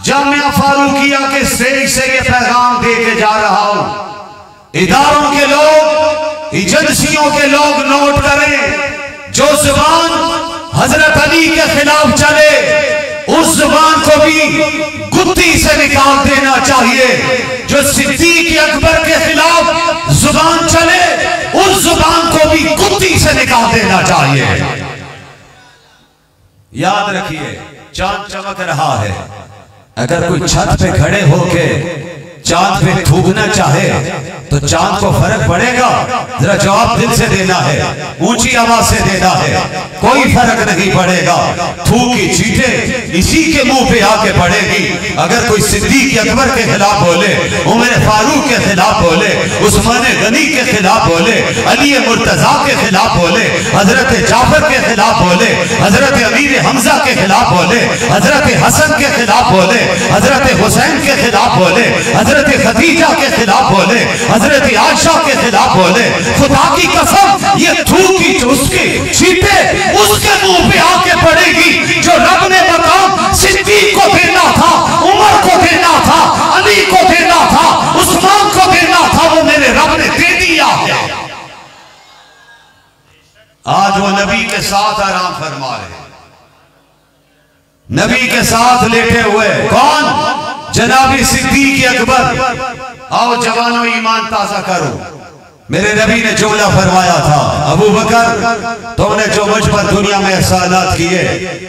जामिया फारूकिया के स्टेज से ये पैगाम दे के जा रहा हूं। इदारों के लोग, एजेंसियों के लोग नोट करें, जो जुबान हजरत अली के खिलाफ चले, उस जुबान को भी गुत्ती से निकाल देना चाहिए। जो सिद्दीक अकबर के खिलाफ जुबान चले, उस जुबान को भी गुत्ती से निकाल देना चाहिए। याद रखिए, चांद चमक रहा है। अगर कोई छत पे खड़े होके चांद पे थूकना चाहे तो चांद को फर्क पड़ेगा? जरा जवाब दिल से देना है, ऊंची आवाज से देना है, कोई फर्क नहीं पड़ेगा। थूक की चीटें इसी के मुंह पे आके पड़ेगी। अगर कोई सिद्दीक अकबर के खिलाफ बोले, उमर फारूक के खिलाफ बोले, उस्मान गनी के खिलाफ बोले, अली मुर्तजा के खिलाफ बोले, हजरत जाफर के खिलाफ बोले, हजरत अमीर हमजा के खिलाफ बोले, हजरत हसन के खिलाफ बोले, हजरत हुसैन के खिलाफ बोले, हजरत खदीजा के खिलाफ बोले, हजरत आयशा के खिलाफ बोले। खुदा की कसम ये थूकी उसकी छींटे उसके मुंह पे आके पड़ेगी जो रब ने मकाम सिद्दीक को देना था, उमर को देना था, अली को देना था, उस्मान को देना था, वो मेरे रब ने दे दिया है। आज वो नबी के साथ आराम फरमा रहे, नबी के साथ लेटे हुए। कौन? जनाबी सिद्दीक अकबर। आओ जवानों ईमान ताजा करो। मेरे नबी ने जुमला फरमाया था, अबू बकर तुमने जो मुझ पर दुनिया में एहसानात किए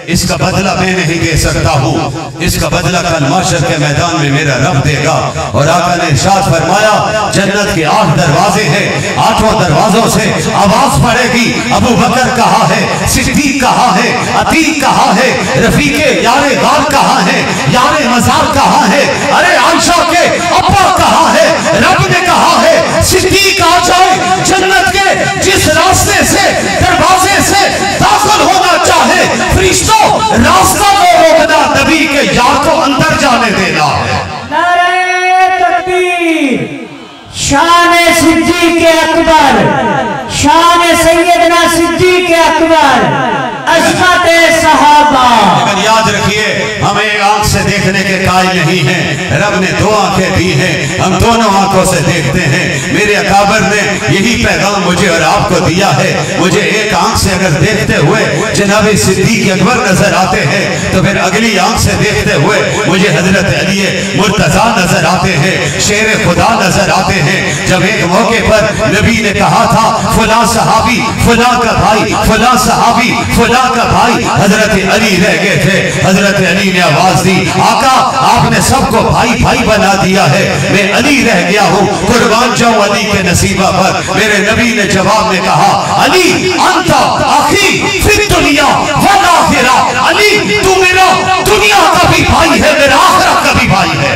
इसका बदला मैं नहीं दे सकता हूँ, इसका बदला कल माशर के मैदान में मेरा रब देगा। और आका ने इरशाद फरमाया जन्नत के 8 दरवाजे हैं, 8 दरवाजों से आवाज पड़ेगी, अबू बकर कहाँ है, सिद्दीक कहाँ है, अतीक कहाँ है, रफीके यारे गार कहाँ है, यारे मजार कहाँ है, अरे आयशा के अब्बा कहाँ है। रब ने कहा है सिद्दीक आ जाए, जन्नत के जिस रास्ते से दरवाजे से दाखिल होना चाहे फरिश्तों रास्ता को रोकना, नबी के यार को अंदर जाने देना है। नारे तकबीर। शान सिद्दीक अकबर, शान सैयदना सिद्दीक अकबर, अज़मत सहाबा। लेकिन याद रखिए हम एक आंख से देखने के कायल नहीं हैं, रब ने 2 आंखें दी हैं, हम दोनों आंखों से देखते हैं। मेरे अकाबर ने यही पैगाम मुझे और आपको दिया है। मुझे एक आंख से अगर देखते हुए जनाब सिद्दीक अकबर नजर आते हैं तो फिर अगली आंख से देखते हुए मुझे हजरत अली मुर्तजा नजर आते हैं, शेर खुदा नजर आते हैं। जब एक मौके पर नबी ने कहा था फुला सहाबी फुला का भाई, फुला सहाबी फुला का भाई, हजरत अली रह गए थे। हजरत अली ने आवाज दी, आका आपने सबको भाई भाई बना दिया है, मैं अली रह गया हूँ, कुर्बान जाऊं अली के नसीबा पर। मेरे नबी ने जवाब में कहा अली अंता आखी फिर दुनिया वल आखिरा, अली तू मेरा दुनिया का भी भाई है, मेरा आखिरत का भी भाई है।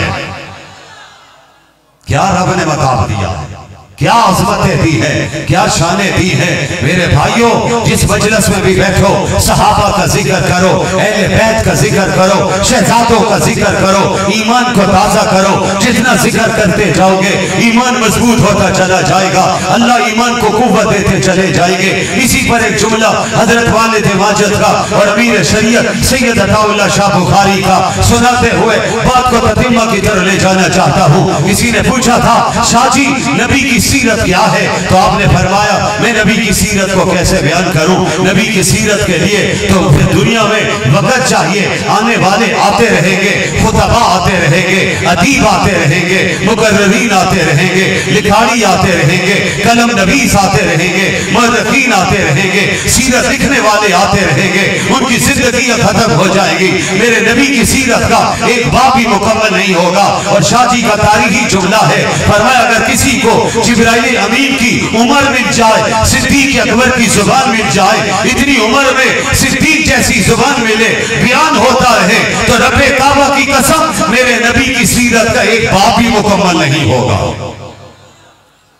क्या रब ने मकाम दिया है, क्या अज़मतें दी है, क्या शाने दी है। मेरे भाइयों जिस मजलिस में भी बैठो सहाबा का जिक्र करो, अहले बैत का जिक्र करो, शहजादों का जिक्र करो, ईमान को ताजा करो। जितना जिक्र करते जाओगे ईमान मजबूत होता चला जाएगा, अल्लाह ईमान को कुव्वत देते चले जाएंगे। इसी पर एक जुमला हजरत वालिद माजिद का और अमीर शरीयत सैयद अताउल्लाह शाह बुखारी का सुनाते हुए बात को ततिम्मा की तरफ ले जाना चाहता हूँ। किसी ने पूछा था शाह जी नबी की सीरत क्या है, तो आपने फरमाया मैं नबी की सीरत को कैसे बयान करूं। नबी की सीरत के लिए तो फिर दुनिया में वक्त चाहिए, आने वाले आते रहेंगे, खुतबा आते रहेंगे, अदीब आते रहेंगे, मुकर्ररीन आते रहेंगे, लिखाड़ी आते रहेंगे, कलम नवीस आते रहेंगे, मुर्रखीन आते रहेंगे, सीरत लिखने वाले आते रहेंगे, उनकी जिंदगी खत्म हो जाएगी। मेरे नबी की सीरत का एक बाब भी मुकम्मल नहीं होगा। और शाह जी का तारीखी जुमला है, फरमाया अगर किसी को जिब्राइल अमीन की उम्र मिल जाए, सिद्दीक अकबर की जुबान मिल जाए, इतनी उम्र में सिद्दीक जैसी जुबान मिले, बयान होता रहे, तो रब्बे काबा की कसम मेरे नबी की सीरत का एक बाब भी मुकम्मल नहीं होगा।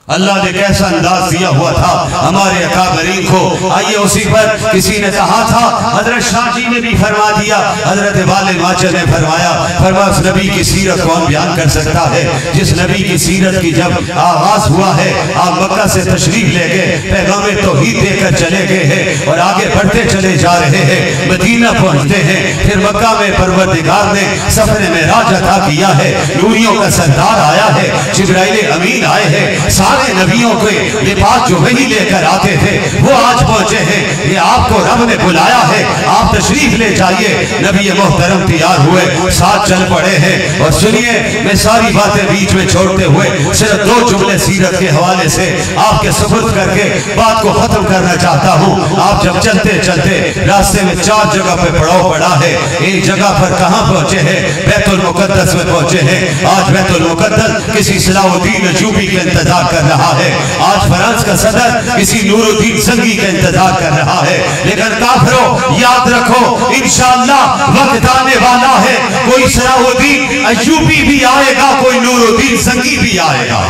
अल्लाह ने कैसा अंदाज दिया हुआ था हमारे अकाबरीन को। आइए उसी पर किसी ने कहा था, हजरत शाह जी ने भी फरमा दिया, हजरत वाले माचर ने फरमाया, फरमाया उस नबी की सीरत कौन बयान कर सकता है जिस नबी की सीरत की जब आगाज हुआ है, आप मक्का से तशरीफ ले गए, पैगाम तौहीद देकर चले गए हैं और आगे बढ़ते चले जा रहे हैं, मदीना पहुंचते हैं, फिर मक्का में परवरदिगार ने सफर मेराज अता किया है, नूरियों का सरदार आया है, जिब्राइल अमीन आए हैं, सारे नबियों के लिबास जो वही लेकर आते थे वो आज पहुंचे हैं। ये आपको रब ने बुलाया है, आप तशरीफ ले जाइए। नबी मोहतरम तैयार हुए, साथ चल पड़े हैं। और सुनिए मैं सारी बातें बीच में छोड़ते हुए सिर्फ 2 जुमले सीरत के हवाले से आपके सुपुर्द करके बात को खत्म करना चाहता हूँ। आप जब चलते चलते रास्ते में 4 जगह पे पड़ाव पड़ा है। एक जगह पर कहाँ पहुंचे हैं, बैतुल मुकद्दस में पहुंचे हैं। आज बैतुल मुकद्दस किसी सलाहुद्दीन अयूबी का इंतजार कर रहा है, आज फ्रांस का सदर किसी नूरुद्दीन संगी का इंतजार कर रहा है। लेकिन काफिरों याद रखो इंशाअल्लाह वक्त आने वाला है, कोई सलाहुद्दीन अयूबी भी आएगा, कोई नूरुद्दीन संगी भी आएगा।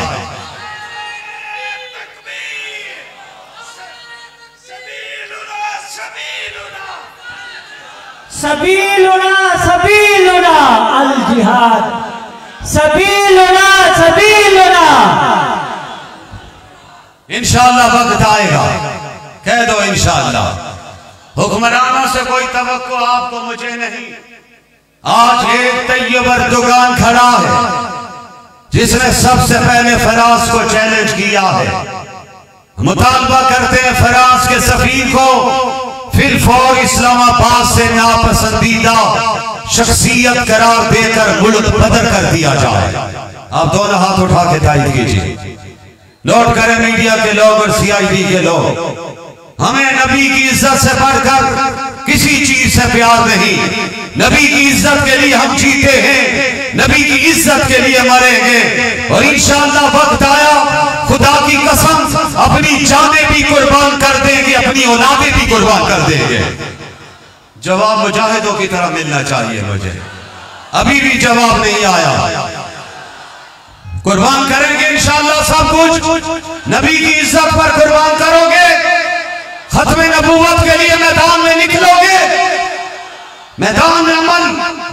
सबीलुना सबीलुना अल जिहाद, सबीलुना सबीलुना। इंशाअल्लाह वक्त आएगा, कह दो इंशाअल्लाह। हुक्मरानों से कोई तवक्को आपको मुझे नहीं। आज एक तैयब अर्दोगान खड़ा है जिसने सबसे पहले फराज को चैलेंज किया है। मुतालबा करते हैं फराज के सफीर को फिर फौर इस्लामाबाद से नापसंदीदा शख्सियत करार देकर मुल्क बदर कर दिया जाए। आप दोनों हाथ उठा के तायद कीजिए। नोट करें मीडिया के लोग और सीआईडी के लोग, हमें नबी की इज्जत से बढ़कर किसी चीज से प्यार नहीं। नबी की इज्जत के लिए हम जीते हैं, नबी की इज्जत के लिए मरेंगे और इंशाअल्लाह वक्त आया खुदा की कसम अपनी जानें भी कुर्बान कर देंगे, अपनी औलादें भी कुर्बान कर देंगे। जवाब मुजाहिदों की तरह मिलना चाहिए मुझे, अभी भी जवाब नहीं आया। कुर्बान करेंगे इंशाअल्लाह सब कुछ, नबी की इज्जत पर कुर्बान करोगे, खत्म नबूवत के लिए मैदान में निकलोगे। मैदान में अमल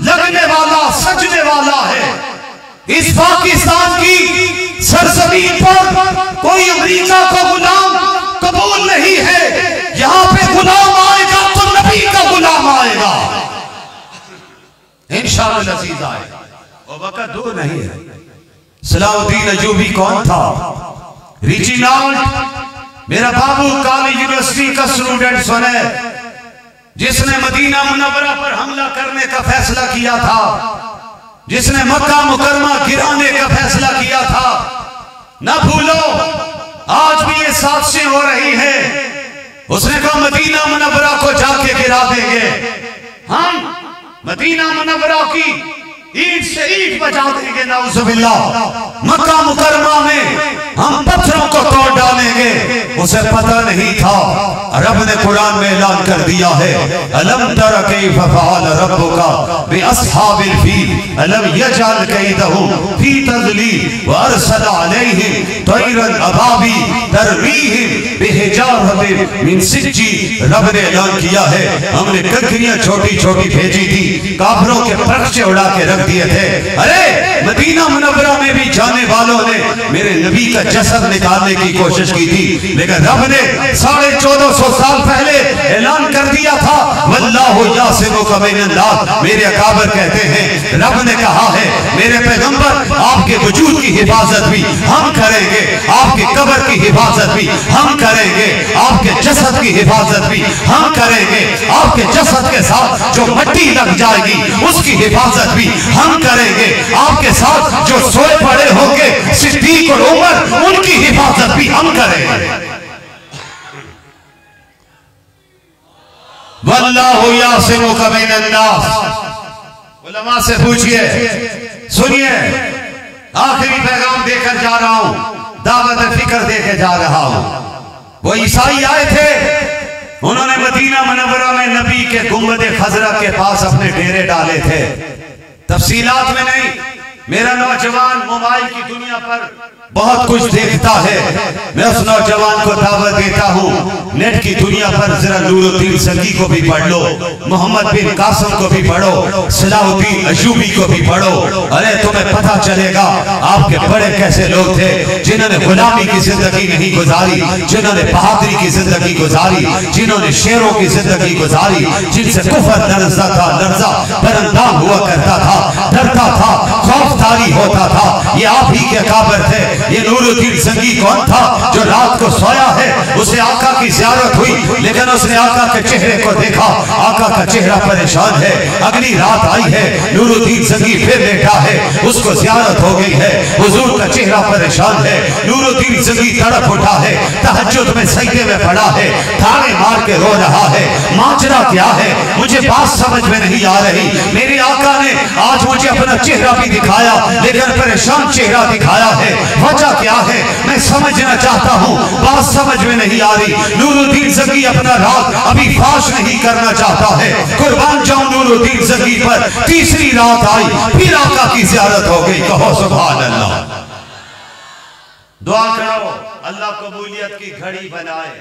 लगने वाला सजने वाला है। इस पाकिस्तान की सरजमीन पर कोई अमेरिका को गुलाम कबूल नहीं है। यहां पे गुलाम आएगा तो नबी का गुलाम आएगा इंशाअल्लाह। अजीज आएगा, वो वक्त दूर नहीं है। सलाउद्दीन अयूबी कौन था? रिजिनाल्ड मेरा बाबू कॉलेज यूनिवर्सिटी का स्टूडेंट सुने, जिसने मदीना मुनव्वरा पर हमला करने का फैसला किया था, जिसने मक्का मुकरमा गिराने का फैसला किया था। न भूलो आज भी ये साजिशें हो रही है। उसने कहा मदीना मुनव्वरा को जाके गिरा देंगे, हम मदीना मुनव्वरा की ईंट से ईंट बजा देंगे, नाउजुबिल्लाह। मक्का मुकरमा में हम पत्थरों को तोड़ डालेंगे। उसे पता नहीं था, रब ने कुरान में ऐलान कर दिया है, अलम तरा कैफ फअल रब्बुका बिअस्हाबिल फील अलम यजअल कैदहुम फी तज़लील व अरसल अलैहिम तैरन अबाबील तरमीहिम बिहिजारतिन मिन सिज्जील। रब ने ऐलान किया है, हमने कंकरियां छोटी छोटी भेजी थी, काफिरों के पर्चे उड़ा के रख दिए थे। अरे मदीना मुनव्वरा में भी जाने वालों ने मेरे नबी का जसद निकालने की कोशिश की थी, लेकिन रब ने 1450 साल पहले ऐलान कर दिया था, वल्लाहु यासिमुका मिनन्नास। मेरे अकाबर कहते हैं, रब ने कहा है मेरे पैगंबर आपके वजूद की हिफाजत भी हम करेंगे, आपके कब्र की हिफाजत भी हम करेंगे, आपके जसद की हिफाजत भी हम करेंगे, आपके जसद के साथ जो मट्टी लग जाएगी उसकी हिफाजत भी हम करेंगे, आपके साथ जो सोए पड़े होंगे सिद्दीक और उमर उनकी हिफाजत भी हम करेंगे। वल्लाहु यासिमुका मिनन्नास। उलमा से पूछिए, सुनिए, आखिरी पैगाम देकर जा रहा हूं, दावत फिक्र देकर जा रहा हूं। वो ईसाई आए थे, उन्होंने मदीना मुनव्वरा में नबी के गुंबद खजरा के पास अपने डेरे डाले थे। तफसीलात में नहीं, मेरा नौजवान मोबाइल की दुनिया पर बहुत कुछ देखता है। मैं उस नौजवान को दावत देता हूँ, नेट की दुनिया पर जरा नूरुद्दीन संगी को भी पढ़ लो, मोहम्मद बिन कासिम को भी पढ़ो, सलाहुद्दीन अयूबी को भी पढ़ो। अरे तुम्हें पता चलेगा आपके बड़े कैसे लोग थे, जिन्होंने गुलामी की जिंदगी नहीं गुजारी, जिन्होंने बहादुरी की जिंदगी गुजारी, जिन्होंने शेरों की जिंदगी गुजारी, जिनसे कुफर लर्जा था, लर्जा बरंदाम हुआ करता था, डरता था, खौफदारी होता था। ये आप ही के अकाबर थे। ये नूरुद्दीन संगी कौन था जो रात को सोया है, उसे आका की ज़ियारत हुई, लेकिन उसने आका के चेहरे को देखा, आका का चेहरा परेशान है। अगली रात आई है, नूरुद्दीन संगी फिर लेटा है, उसको ज़ियारत हो गई है, हुजूर का चेहरा परेशान है। नूरुद्दीन संगी तड़प उठा है, तहज्जुद में सजदे में पड़ा है, ताने मार के रो रहा है। माजरा क्या है मुझे बात समझ में नहीं आ रही। मेरे आका ने आज मुझे अपना चेहरा भी दिखाया, लेकिन परेशान चेहरा दिखाया है, वजह क्या है मैं समझना चाहता हूँ, बात समझ में नहीं आ रही। नूरुद्दीन संगी अपना रात अभी फाश नहीं करना चाहता है। कुर्बान जाऊं नूरुद्दीन संगी पर। तीसरी रात आई, फिर आका की ज़ियारत हो गई। कहो सुभान अल्लाह। दुआ करो अल्लाह कबूलियत की घड़ी बनाए,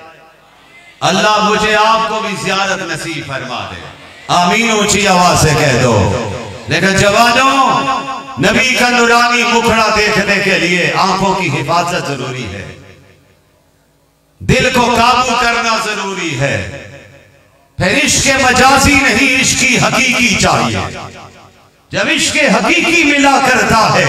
अल्लाह मुझे आपको भी ज़ियारत नसीब फरमा दे। आमीन ऊंची आवाज से कह दो। लेकिन जवानों, नबी का नूरानी मुखड़ा देखने के लिए आंखों की हिफाजत जरूरी है, दिल को काबू करना जरूरी है। फिर इश्क मजाजी नहीं, इश्क हकीकी चाहिए। जब इश्क हकीकी मिला करता है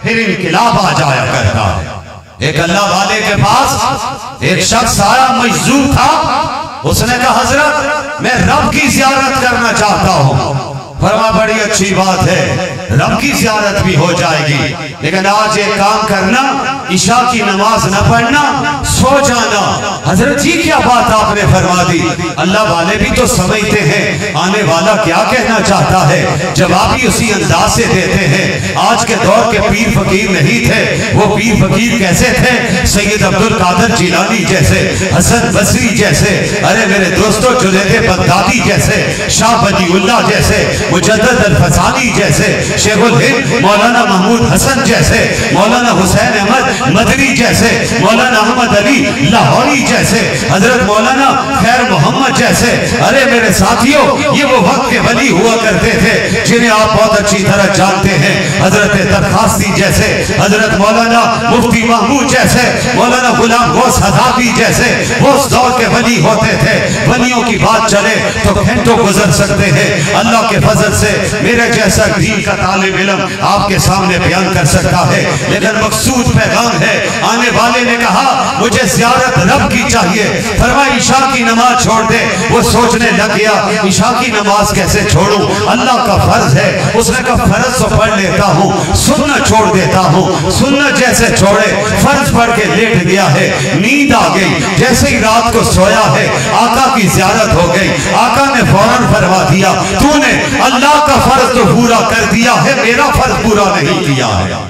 फिर इनकिलाब आ जाया करता है। एक अल्लाह वाले के पास एक शख्स आया, मजदूर था। उसने कहा हजरत मैं रब की ज़ियारत करना चाहता हूँ। फरमा बड़ी अच्छी बात है, रब की ज़ियारत भी हो जाएगी, लेकिन आज एक काम करना, इशा की नमाज न पढ़ना, सो जाना। हजरत जी क्या बात आपने फरमा दी। अल्लाह वाले भी तो समझते हैं आने वाला क्या कहना चाहता है, जवाब ही उसी अंदाज से देते हैं। आज के दौर के पीर फकीर नहीं थे, वो पीर फकीर कैसे थे? सैयद अब्दुल कादिर जिलानी जैसे, हसन बसरी जैसे, अरे मेरे दोस्तों जुनैद बगदादी जैसे, शाह वलीउल्लाह जैसे, मुजद्दिद अल-फसानी जैसे, शेखुल हिंद मौलाना महमूद हसन जैसे, मौलाना हुसैन अहमद मदरी जैसे, मौलाना अहमद अली लाहौरी जैसे, हजरत मौलाना खैर मोहम्मद जैसे। अरे मेरे साथियों, ये वो वक्त के वली हुआ करते थे जिन्हें आप बहुत अच्छी तरह जानते हैं। हजरत दरखास्ती जैसे, हजरत मौलाना मुफ्ती महमूद जैसे, मौलाना गुलाम गौस हदाफी जैसे, वो उस दौर के वली होते थे। वलियों की बात चले तो घंटों गुजर सकते हैं। अल्लाह के फजल से मेरे जैसा दीन का तालिब इल्म आपके सामने बयान कर सकता है, लेकिन मकसूद पैगाम है। आने वाले ने कहा मुझे ज़ियारत रब की चाहिए। फरमाया ईशा की नमाज छोड़ दे। वो सोचने लग गया ईशा की नमाज कैसे छोड़ूं, अल्लाह का फर्ज है। उसने कहा फर्ज तो पढ़ लेता हूँ, सुन्नत छोड़ देता हूँ। सुन्नत जैसे छोड़े, फर्ज पढ़ के लेट गया है, नींद आ गई। जैसे ही रात को सोया है, आका की ज़ियारत हो गई। आका ने फौरन फरमा दिया तूने अल्लाह का फर्ज तो पूरा कर दिया है, मेरा फर्ज पूरा नहीं किया है।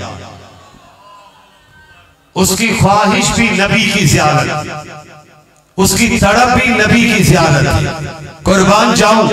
उसकी ख्वाहिश भी नबी की ज़ियारत, उसकी तड़प भी नबी की ज़ियारत। कुर्बान जाऊं,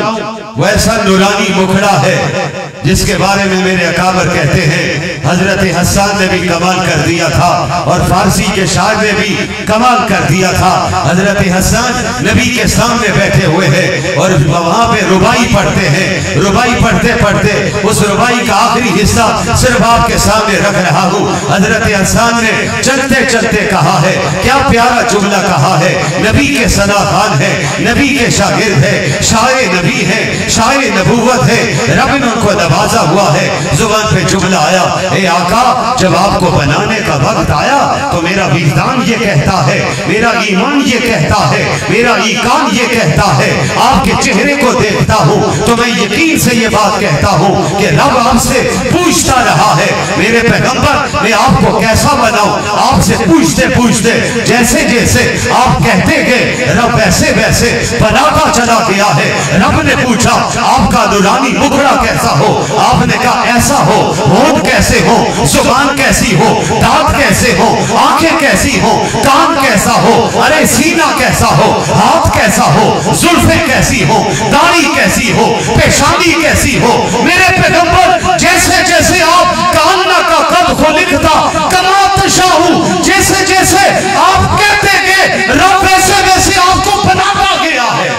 वैसा नूरानी मुखड़ा है जिसके बारे में मेरे अकाबर कहते हैं हजरत हसन ने भी कमाल कर दिया था और फारसी के शायर ने भी कमाल कर दिया था। हजरत हसन नबी के सामने बैठे हुए हैं और वहां पे रुबाई पढ़ते हैं। रुबाई पढ़ते पढ़ते उस रुबाई का आखिरी हिस्सा सिर्फ आपके सामने रख रहा हूँ। हजरत हसन ने चलते चलते कहा है, क्या प्यारा जुमला कहा है। नबी के सनाखान है, नबी के शागिर्द है, शायर नबी है, शायर नबूवत है। रब ने उनको नवाजा हुआ है। जुबान पे जुमला आया, ए आका जब आपको बनाने का वक्त आया तो मेरा विजदान ये कहता है, मेरा ईमान ये कहता है, मेरा ईकान ये कहता है, आपके चेहरे को देखता हूँ तो मैं यकीन से ये बात कहता हूँ कि रब आपसे पूछता रहा है मेरे पैगंबर मैं आपको कैसा बनाऊं। आपसे पूछते पूछते जैसे जैसे आप कहते गए रब वैसे वैसे बनाता चला गया है। रब ने पूछा आपका नूरानी मुखड़ा कैसा हो, आपने कहा ऐसा हो। होंठ कैसे हो, जुबान कैसी हो, दांत कैसे हो, आंखें कैसी हो, कान कैसा हो, अरे सीना कैसा हो, हाथ कैसा हो, जुल्फे कैसी हो, दाढ़ी कैसी हो, पेशानी कैसी हो। मेरे पैगंबर जैसे जैसे आप कान्ना का कद को लिखता कमात शाहू, जैसे जैसे आप कहते गए रब वैसे वैसे आपको बनाता गया है।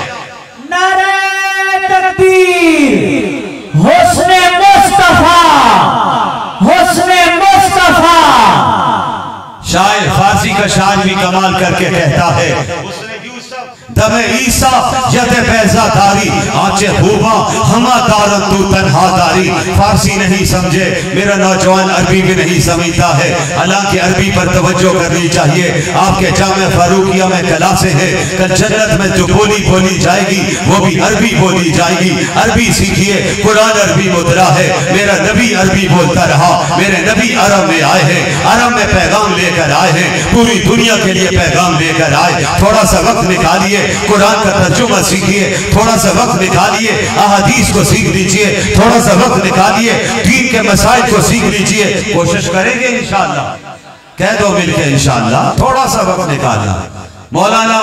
नारे तकबीर, हुस्ने मुस्तफा, हुस्ने मुस्तफा। शायर फारसी का शायर भी कमाल करके कहता है दमे ईसा यदे पैजादारी आंचे हुआ हमा दारन तू तन्हादारी। फारसी नहीं समझे मेरा नौजवान अरबी भी नहीं समझता है, हालांकि अरबी पर तवज्जो करनी चाहिए। आपके जामे फारूकिया में क्लासे है, कल जन्नत में जो बोली बोली जाएगी वो भी अरबी बोली जाएगी। अरबी सीखिए, कुरान अरबी मुद्रा है। मेरा नबी अरबी बोलता रहा, मेरे नबी अरब में आए हैं, अरब में पैगाम लेकर आए हैं, पूरी दुनिया के लिए पैगाम लेकर आए। थोड़ा सा वक्त निकालिए, कुरान का तर्जुमा सीखिए, थोड़ा सा वक्त निकालिए, अहादीस को सीख लीजिए, थोड़ा सा वक्त निकालिए, दीन के मसाइल को सीख लीजिए। कोशिश करेंगे इंशाअल्लाह, कह दो मिलके इंशाअल्लाह, थोड़ा सा वक्त निकालना। मौलाना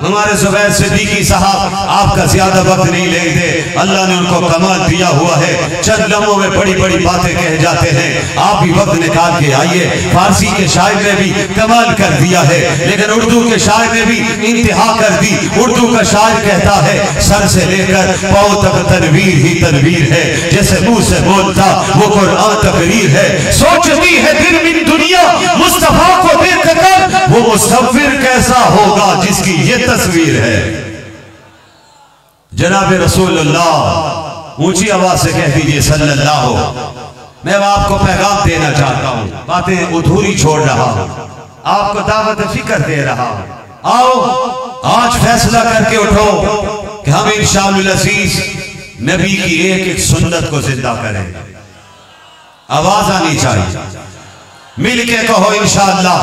हमारे जुबैर सिद्दीकी साहब आपका ज्यादा वक्त नहीं लेंगे, अल्लाह ने उनको कमाल दिया हुआ है, चंद लम्हों में बड़ी बड़ी बातें कह जाते हैं। आप भी वक्त निकाल के आइए। फारसी के शायर ने भी कमाल कर दिया है, लेकिन उर्दू के शायर ने भी इंतहा कर दी। उर्दू का शायर कहता है सर से लेकर पांव तक तनवीर ही तनवीर है, जैसे मुंह से बोलता वो कुरान तकरीर है। सोचती है दिल में दुनिया मुस्तफा को देखकर वो मुसव्विर कैसा होगा जिसकी ये तस्वीर है। जनाब रसूलुल्लाह ऊंची आवाज से कह दीजिए सल्लल्लाहु। मैं आपको पैगाम देना चाहता हूं, बातें अधूरी छोड़ रहा हूं, आपको दावत फिक्र दे रहा हूं। आओ आज फैसला करके उठो कि हम इंशाअल्लाह अज़ीज नबी की एक एक सुन्नत को जिंदा करें। आवाज आनी चाहिए, मिल के कहो इंशाअल्लाह।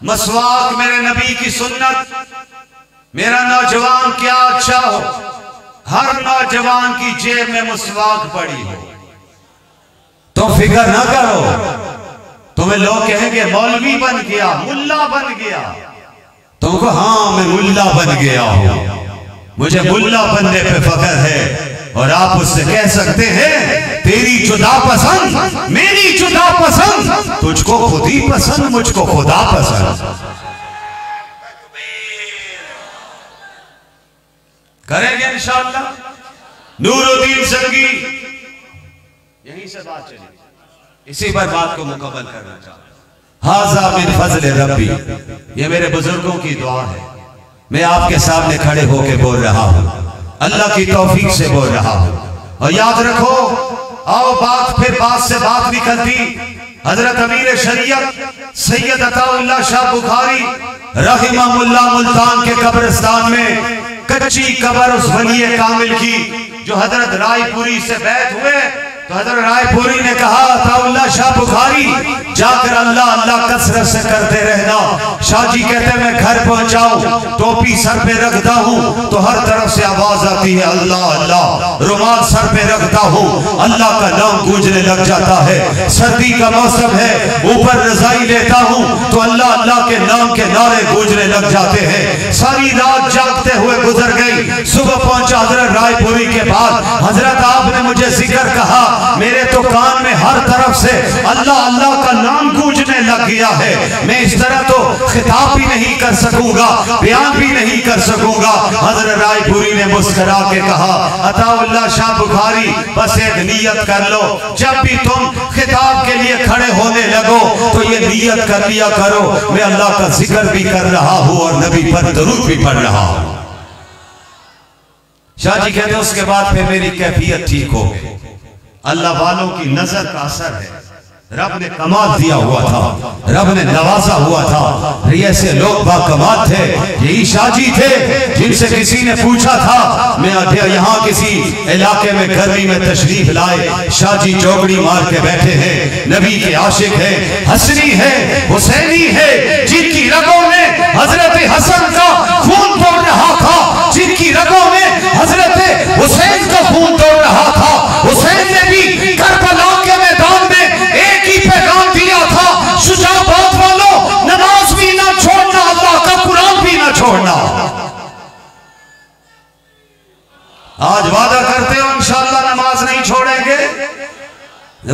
मसवाक मेरे नबी की सुन्नत। मेरा नौजवान क्या अच्छा हो, हर नौजवान की जेब में मसवाक पड़ी हो। तुम फिक्र ना करो, तुम्हें लोग कहेंगे मौलवी बन गया, मुल्ला बन गया। तुमको हाँ मैं मुल्ला बन गया हूं, मुझे मुल्ला बनने पे फख्र है। और आप उससे कह सकते हैं तेरी जुदा पसंद मेरी जुदा पसंद, तुझको खुद ही पसंद मुझको खुदा पसंद। करेंगे इंशाअल्लाह। नूरुद्दीन जंगी यहीं से बात चली, इसी पर बात को मुकम्मल करना चाहता। हाज़ा मिन फज़ल रब्बी, ये मेरे बुजुर्गों की दुआ है। मैं आपके सामने खड़े होके बोल रहा हूं, अल्लाह की तौफीक से बोल रहा हूं। और याद रखो, आओ बात फिर बात से बात निकलती। हजरत अमीर शरीयत सैयद अताउल्लाह शाह बुखारी रहिमहुल्लाह मुल्तान के कब्रिस्तान में कच्ची कब्र उस वली कामिल की जो हजरत रायपुरी से बैत हुए, तो हजरत रायपुरी ने कहा अताउल्लाह शाह बुखारी जाकर अल्लाह अल्लाह कसरत से करते रहना। शाह जी कहते मैं घर पहुंचाऊं, टोपी सर पे रखता हूं तो हर तरफ से आवाज आती है अल्लाह अल्लाह। रुमाल सर पे रखता हूं, अल्लाह का नाम गूंजने लग जाता है। सर्दी का मौसम है, ऊपर रजाई लेता हूं तो अल्लाह अल्लाह के नाम के नारे गूंजने लग जाते हैं। सारी रात जागते हुए गुजर गई, सुबह पहुंचा हजरत रायपुरी के पास। हजरत आपने मुझे जिक्र कहा, मेरे तो कान में हर तरफ से अल्लाह अल्लाह का नाम गूंजने लग गया है। मैं इस तरह तो खिताब भी नहीं कर सकूंगा, बयान भी नहीं कर सकूंगा। हजरत रायपुरी ने मुस्कुरा के कहा अताउल्लाह शाह बुखारी बस एक नियत कर लो, जब भी तुम खिताब के लिए खड़े होने लगो तो ये नियत कर लिया करो मैं अल्लाह का जिक्र भी कर रहा हूं और नबी पर दरूद भी पढ़ रहा हूं। शाह जी कहते उसके बाद फिर मेरी कैफियत ठीक हो गई। अल्लाह वालों की नजर का असर है, रब ने कमाल दिया हुआ था, रब ने नवाजा हुआ था। ऐसे लोग बाकमाल थे, यही शाह जी थे जिनसे किसी ने पूछा था, मैं यहाँ किसी इलाके में गर्मी में तशरीफ लाए, शाह जी चौकड़ी मार के बैठे हैं, नबी के आशिक है, हसनी है, हुसैनी है, जिनकी रगों में हजरत हसन का खून दौड़ रहा था, जिनकी रगों में हजरत हुसैन का खून दौड़ रहा था। हुसैन ने भी करबला के मैदान में एक ही पैगाम दिया था, शुजाअत वालों नमाज भी ना छोड़ना, अल्लाह का कुरान भी ना छोड़ना। आज वादा करते हो इंशाअल्लाह नमाज नहीं छोड़ेंगे,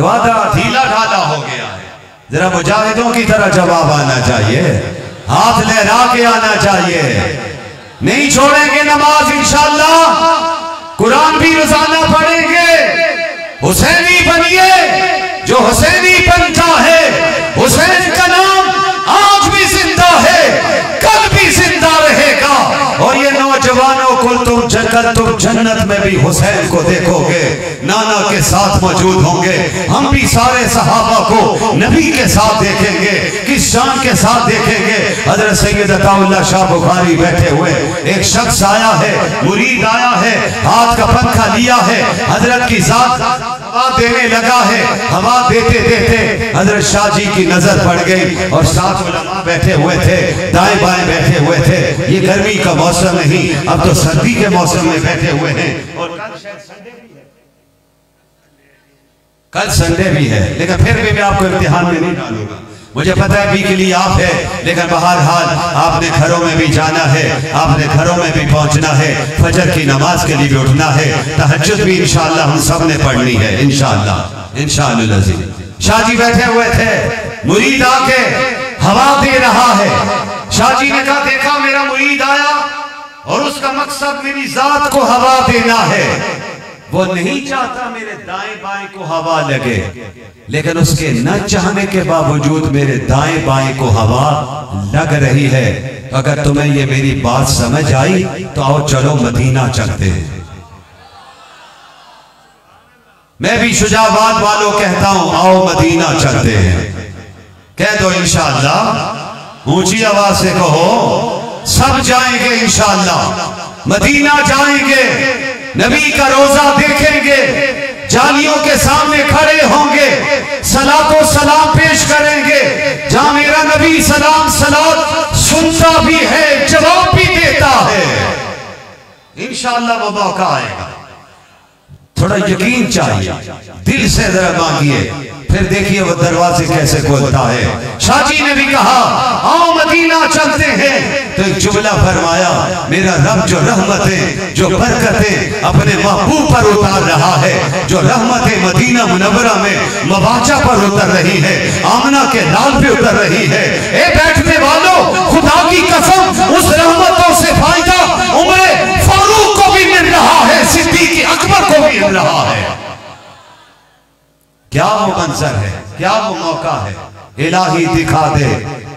वादा ढीला ढाला हो गया है। जरा मुजाहिदों की तरह जवाब आना चाहिए, हाथ लहरा के आना चाहिए। नहीं छोड़ेंगे नमाज इंशाअल्लाह, कुरान भी रोजाना पढ़ेंगे। हुसैनी बनिए, जो हुसैनी बनता है हुसैन का नाम आज भी जिंदा है, कल भी जिंदा रहेगा। और ये नौजवानों को तुम जन्नत में भी हुसैन को देखोगे, नाना के साथ मौजूद होंगे। हम भी सारे सहाबा को नबी के साथ देखेंगे, किस शान के साथ देखेंगे। हजरत सैयद अताउल्लाह शाह बुखारी बैठे हुए, एक शख्स आया है, मुरीद आया है, हाथ का पंखा लिया है, हजरत की जात हवा देने लगा है। हवा देते देते हजरत शाह जी की नजर पड़ गई और साथ उलमा बैठे हुए थे, दाएं बाएं बैठे हुए थे। ये गर्मी का मौसम नहीं, अब तो सर्दी के मौसम में बैठे हुए हैं। और कल शायद संडे भी है, कल संडे भी है, लेकिन फिर भी मैं आपको इम्तिहान में नहीं डालूंगा। मुझे पता है वीकली आप है, लेकिन बहरहाल आपने घरों में भी जाना है, आपने घरों में भी पहुंचना है, फजर की नमाज के लिए भी उठना है, तहज्जुद भी इंशाअल्लाह हम सब ने पढ़नी है इंशाअल्लाह इंशाअल्लाह। शाह जी बैठे हुए थे, मुरीद आके हवा दे रहा है। शाह जी ने कहा देखा मेरा मुरीद आया और उसका मकसद मेरी जात को हवा देना है, वो नहीं चाहता मेरे दाएं बाएं को हवा लगे, लेकिन उसके न चाहने के बावजूद मेरे दाएं बाएं को हवा लग रही है। अगर तुम्हें ये मेरी बात समझ आई तो आओ चलो मदीना चलते हैं। मैं भी शुजाबाद वालों कहता हूं आओ मदीना चलते हैं। कह दो इंशाअल्लाह, ऊंची आवाज से कहो सब जाएंगे इंशाअल्लाह, मदीना जाएंगे, नबी का रोजा देखेंगे, जालियों के सामने खड़े होंगे, सलातो सलाम पेश करेंगे, जहां मेरा नबी सलाम सलात सुनता भी है, जवाब भी देता है। इंशाअल्लाह वो मौका आएगा। थोड़ा यकीन चाहिए, दिल से जरा मांगिए, फिर देखिए वो दरवाजे कैसे खोलता है। शाह जी ने भी कहा आओ मदीना चलते हैं, तो एक जुमला फरमाया, मेरा रब जो रहमतें जो बरकतें अपने महबूब पर उतार रहा है, जो रहमतें मदीना मुनव्वरा में मवाजा पर उतर रही है, आमना के लाल पे उतर रही है। ए बैठने वालों, खुदा की कसम उस रहमतों से फायदा उमरे फारूक को भी मिल रहा है, सिद्दीक अकबर को भी मिल रहा है। क्या वो मंजर है, क्या वो मौका है। इलाही दिखा दे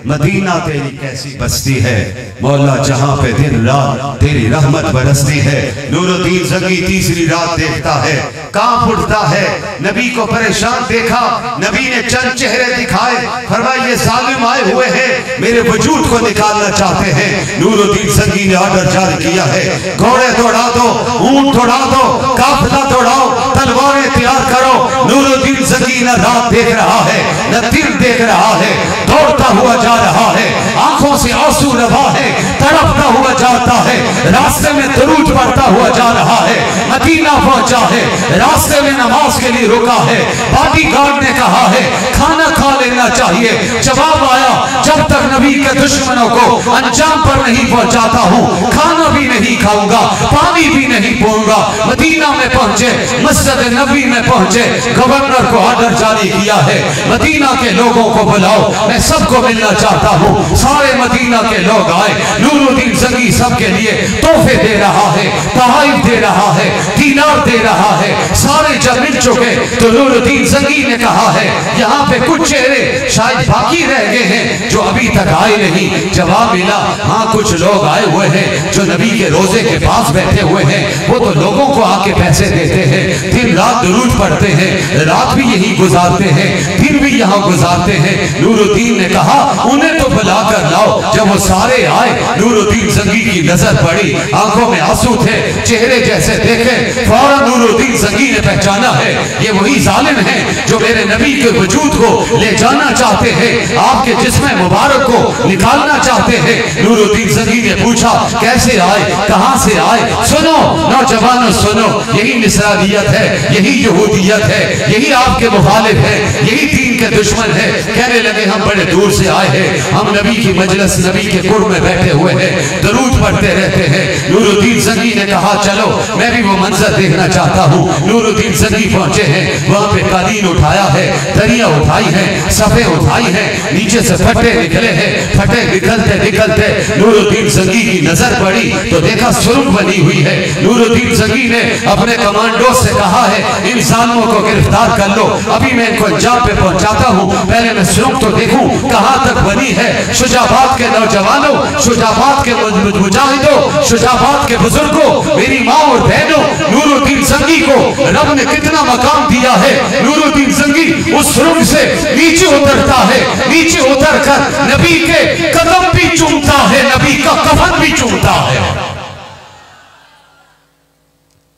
मदीना तेरी कैसी बस्ती है, मौला जहां पे दिन रात तेरी रहमत बरसती है। नूरुद्दीन जंगी तीसरी रात देखता है, कांप उठता है, नबी को परेशान देखा, नबी ने चंद चेहरे दिखाए, फरमाया ये जालिम आए हुए हैं, मेरे वजूद को निकालना चाहते हैं। नूरुद्दीन जंगी ने ऑर्डर जारी किया है, घोड़े दौड़ा दो, ऊंट दौड़ा दो, काफिला दौड़ाओ, तलवारें तैयार करो। नूरुद्दीन जंगी न रात देख रहा है, न दिन देख रहा है, दौड़ता हुआ जा रहा है, आंखों से आंसू रहा है, तड़पता हुआ जाता है, रास्ते में दरूद पढ़ता हुआ जा रहा है, मदीना पहुंचा है, रास्ते में नमाज के लिए रुका है। बॉडीगार्ड ने कहा है खाना खा लेना चाहिए, जवाब आया जब तक नबी के दुश्मनों को अंजाम पर नहीं पहुंचाता हूं, खाना भी नहीं खाऊंगा, पानी भी नहीं पीऊंगा। मदीना में पहुंचे, मस्जिद नबी में पहुंचे, गवर्नर को ऑर्डर जारी किया है मदीना के लोगों को बुलाओ, मैं सबको मिलना चाहता हूं। सारे मदीना के लोग आए, नूरुद्दीन जंगी सबके लिए तोहफे दे रहा है, तोहफे दे रहा है, दीनार दे रहा है। सारे जब मिल चुके तो नूरुद्दीन जंगी ने कहा है यहाँ पे कुछ चेहरे शायद बाकी रह गए हैं जो अभी तक आए नहीं। जवाब मिला हाँ कुछ लोग आए हुए हैं जो नबी के रोजे के पास बैठे हुए हैं, वो तो लोगों को आके पैसे देते हैं, दिन रात दुरूद पढ़ते हैं, रात भी यही गुजारते हैं, दिन भी यहाँ गुजारते हैं। नूरुद्दीन ने कहा उन्हें तो बुला कर लाओ। जब वो सारे आए, नूरुद्दीन जंगी की नजर पड़ी, आंखों में आंसू थे, चेहरे जैसे देखे, फौरन नूरुद्दीन जंगी ने पहचाना है ये वही जालिम है जो मेरे नबी के वजूद को ले जाना चाहते हैं, आपके जिस्म मुबारक को निकालना चाहते हैं। नूरुद्दीन जंगी ने पूछा कैसे आए, कहां से आए? सुनो नौजवानों सुनो, यही मिसरानियत है, यही यहूदियत है, यही आपके मुखालिफ है, यही दीन के दुश्मन है। कहने लगे हम बड़े दूर से आए हैं, हम नबी की मजलिस नबी के कुर्ब में बैठे हुए हैं, दरूद पढ़ते रहते हैं। नूरुद्दीन जंगी ने कहा चलो मैं भी वो मंजर देखना चाहता हूँ। नूरुद्दीन जंगी पहुंचे हैं, वहां पे कालीन उठाया है, दरिया उठाई है, सफे उठाई है, नीचे से फटे निकले हैं, फटे निकलते निकलते नूरुद्दीन जंगी की नजर पड़ी तो देखा सुरंग बनी हुई है। नूरुद्दीन जंगी ने अपने कमांडो से कहा है इन जालिमों को गिरफ्तार कर लो, अभी मैं इनको अंजाम पे पहुंचाता हूँ, पहले मैं सुरंग तो देखूं कहां तक बनी है। शुजाबाद के नौजवानों, शुजाबाद के मुजाहिदों, शुजाबाद के बुजुर्गों, मेरी माँ और बहनों, नूरुद्दीन जंगी को रब ने कितना मकाम दिया है। नूरुद्दीन जंगी उस सुरंग से नीचे उतरता है, नीचे उतर कर नबी के कदम भी चूमता है, नबी का कफन भी चूमता है।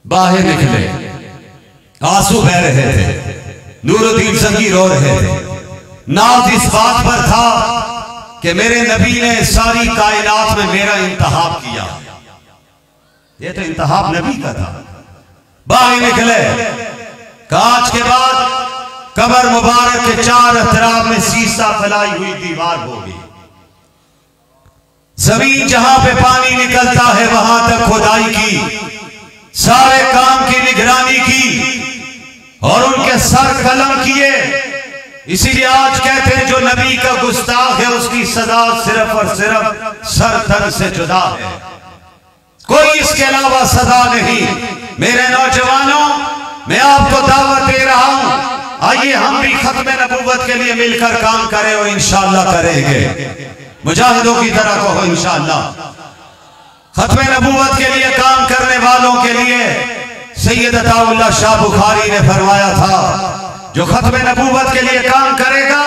बाहर निकले, आंसू बह रहे थे, नूरुद्दीन जंगी रो रहे थे। नाज इस बात पर था कि मेरे नबी ने सारी कायनात में मेरा इंतखाब किया, ये तो इंतखाब नबी का था। बाहर निकले, काज के बाद कब्र मुबारक के चार अतराफ में सीसा फैलाई हुई दीवार होगी। जमीन जहां पे पानी निकलता है वहां तक खुदाई की, सारे काम की निगरानी की और उनके सर कलम किए। इसीलिए आज कहते हैं जो नबी का गुस्ताख है उसकी सजा सिर्फ और सिर्फ सर तन से जुदा है, कोई इसके अलावा सजा नहीं। मेरे नौजवानों, मैं आपको दावत दे रहा हूं, आइए हम भी खत्म नबूवत के लिए मिलकर काम करें और इंशाअल्लाह करेंगे। मुजाहिदों की तरह कहो इंशाअल्लाह। खत्म नबूवत के लिए काम करने वालों के लिए सैयद अताउल्लाह शाह बुखारी ने फरमाया था, जो खत्म नबूवत के लिए काम करेगा,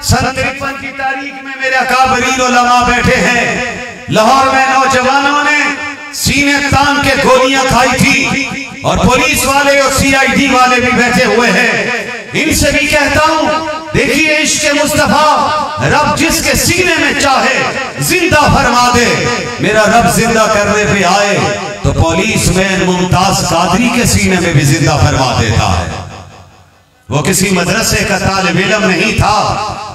सन 53 की तारीख में मेरे अकाबरीन उलमा बैठे हैं। लाहौर में नौजवानों ने सीने तान के गोलियां खाई थी और पुलिस वाले और CID वाले भी बैठे हुए हैं। इनसे भी कहता हूं, देखिए इश्क़ मुस्तफा, रब जिसके सीने में चाहे जिंदा फरमा दे। मेरा रब जिंदा करने पे आए तो पुलिस मैन मुमताज कादरी के सीने में भी जिंदा फरमा देता है। वो किसी मदरसे का तालिब इल्म नहीं था,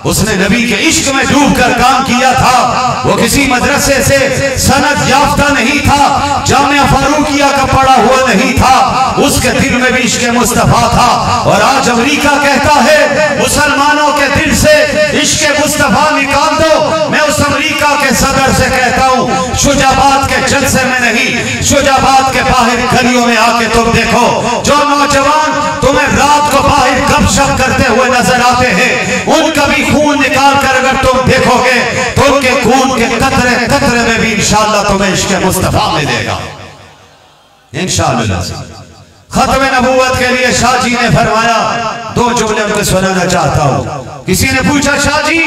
उसने नबी के इश्क में डूब कर काम किया था। वो किसी मदरसे से सनद याफ्ता नहीं था, जामिया फारूकिया का पढ़ा हुआ नहीं था, उसके दिल में भी इश्क मुस्तफा था। और आज अमेरिका कहता है मुसलमानों के दिल से इश्क मुस्तफा निकाल दो। मैं उस अमेरिका के सदर से कहता हूँ, शुजाबाद के जलसे में नहीं, शुजाबाद के बाहर गलियों में आके तुम देखो, जो नौजवान तुम्हें रात को बाहर गपशप करते हुए नजर आते हैं, उनका भी खून निकाल कर अगर तुम देखोगे तो उनके खून के कतरे कतरे में भी इंशाअल्लाह तुम्हें इश्क़ मुस्तफा मिलेगा इंशाअल्लाह। खत्म नबूवत के लिए शाह जी ने फरमाया, दो जुमले उनको सुनाना चाहता हूं। किसी ने पूछा, शाह जी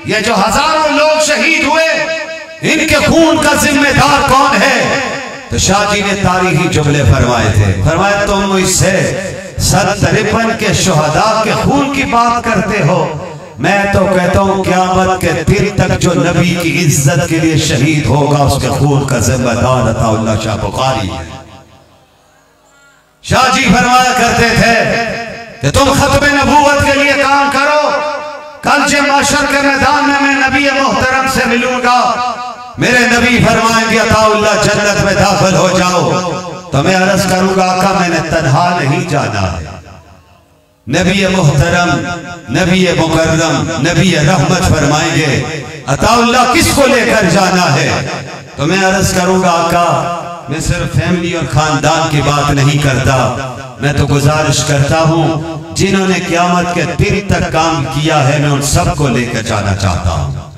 ये जो हजारों लोग शहीद हुए, इनके खून का जिम्मेदार कौन है? तो शाह जी ने तारीखी जुमले फरमाए थे। फरमाया, तुम मुझसे सन 53 के शुहदा के खून की बात करते हो, मैं तो कहता हूं क़यामत के दिन तक जो नबी की इज्जत के लिए शहीद होगा उसके खून का जिम्मेदार अताउल्लाह शाह बुखारी है। शाह जी फरमाया करते थे कि तुम खत्म नबूवत के लिए काम करो, कल जे माशर के मैदान में मैं नबी मोहतरम से मिलूंगा, मेरे नबी फरमाएंगे अताउल्लाह जन्नत में दाखिल हो जाओ, तो मैं अर्ज करूंगा आका मैंने तन्हा नहीं जाना है। नबी मोहतरम, नबी मुकर्रम, नबी रहमत फरमाएंगे अताउल्लाह किसको लेकर जाना है? तो मैं अर्ज करूंगा आका मैं सिर्फ फैमिली और खानदान की बात नहीं करता, मैं तो गुजारिश करता हूं जिन्होंने क़यामत के दिन तक काम किया है मैं उन सबको लेकर जाना चाहता हूं।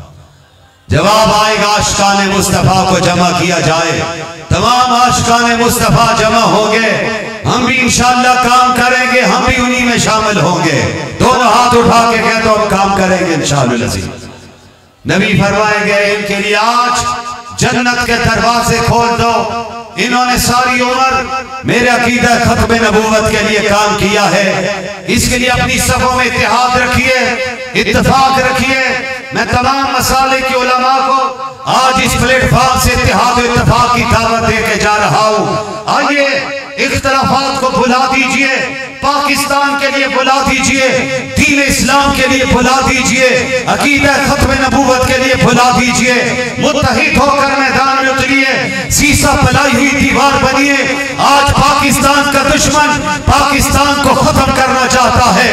जवाब आएगा आशिकाने मुस्तफा को जमा किया जाए, तमाम आशिकाने मुस्तफा जमा होंगे, हम भी इंशाअल्लाह काम करेंगे, हम भी उन्हीं में शामिल होंगे। दोनों हाथ उठा के कह दो हम काम करेंगे इंशाअल्लाह। नबी फरमाएंगे इनके लिए आज जन्नत के दरवाजे खोल दो। इन्होंने सारी उम्र मेरे अकीदा खत्म नबूवत के लिए काम किया है, इसके लिए अपनी सफों में इत्तेहाद रखिए, इत्तेफाक रखिए। मैं तमाम मसाले के उलमा को आज इस प्लेटफॉर्म से इत्तेहाद और इत्तेफाक की दावत दे के जा रहा हूँ। आइए इख्तिलाफात को भुला दीजिए, पाकिस्तान के लिए बुला दीजिए, दीन इस्लाम के लिए बुला दीजिए, अकीदा खत्म नबूवत के लिए बुला दीजिए, मुत्तहिद होकर मैदान में उतरिए, सीसा फैलाई हुई दीवार बनिए। आज पाकिस्तान का दुश्मन पाकिस्तान को खत्म करना चाहता है,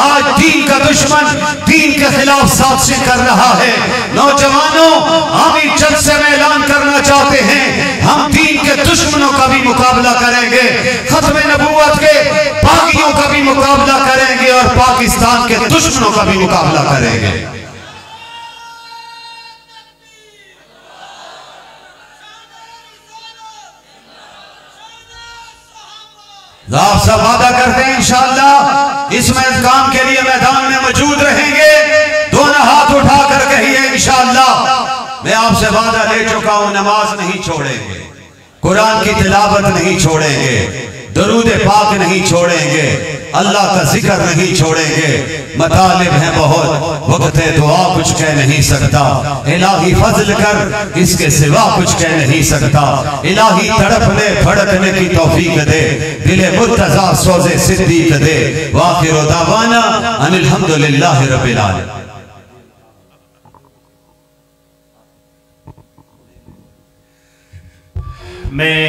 आज दीन का दुश्मन दीन के खिलाफ साजिश कर रहा है। नौजवानों, हम इस जलसे में ऐलान करना चाहते हैं, हम दीन के दुश्मनों का भी मुकाबला करेंगे, खत्म नबूवत के बागियों का भी मुकाबला करेंगे और पाकिस्तान के दुश्मनों का भी मुकाबला करेंगे। आप सब वादा करते हैं इंशाअल्लाह इस काम के लिए मैदान में मौजूद रहेंगे। दोनों हाथ उठाकर कहिए इंशाअल्लाह। मैं आपसे वादा ले चुका हूं, नमाज नहीं छोड़ेंगे, कुरान की तिलावत नहीं छोड़ेंगे, दरूद पाक नहीं छोड़ेंगे, अल्लाह का जिक्र नहीं छोड़ेंगे। मतालिब हैं बहुत, वक्त दुआ कुछ कह नहीं सकता। इलाही फजल कर, इसके सिवा कुछ कह नहीं सकता। इलाही तड़पने भड़कने की तौफीक दे, दिले मुर्तजा सोज़े सिद्दीक दे। वाखिर दावाना अनिल हम्दुलिल्लाहि रब्बिल आलमीन। मैं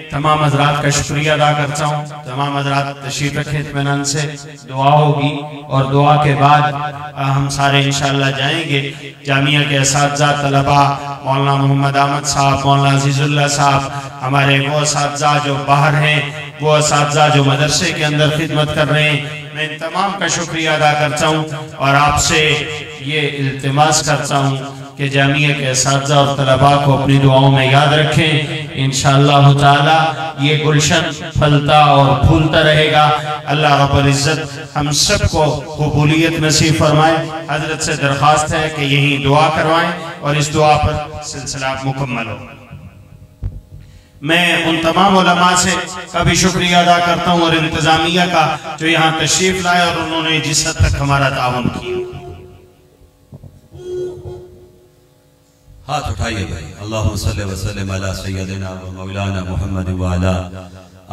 तमाम हजरात का शुक्रिया अदा करता हूँ। तमाम हजरात तशरीफ रखें इत्मीनान से, दुआ होगी और दुआ के बाद हम सारे इंशाअल्लाह जाएंगे। जामिया के असातिज़ा तलबा, मौलाना मोहम्मद अहमद साहब, मौलाना अजीजुल्लाह साहब, हमारे वो असातिज़ा जो बाहर हैं, वो असातिज़ा जो मदरसे के अंदर खिदमत कर रहे हैं, मैं इन तमाम का शुक्रिया अदा करता हूँ और आपसे ये इल्तिमास करता हूँ कि जामिया के असातिज़ा और तलबा को अपनी दुआओं में याद रखें। इंशाअल्लाह ताला ये गुलशन फलता और फूलता रहेगा। अल्लाह रब्बुल इज्जत हम सबको कबूलियत नसीब फरमाए। हजरत से दरख्वास्त है कि यही दुआ करवाएं और इस दुआ पर सिलसिला मुकम्मल हो। मैं उन तमाम उलमा से का भी शुक्रिया अदा करता हूँ और इंतजामिया का जो यहाँ तशरीफ लाए और उन्होंने जिस हद तक हमारा ताउन किया। हाथ उठाइए भाई। अल्लाहुम्मा सल्लि व सल्लिम अला सय्यदिना व मौलाना मुहम्मद व अला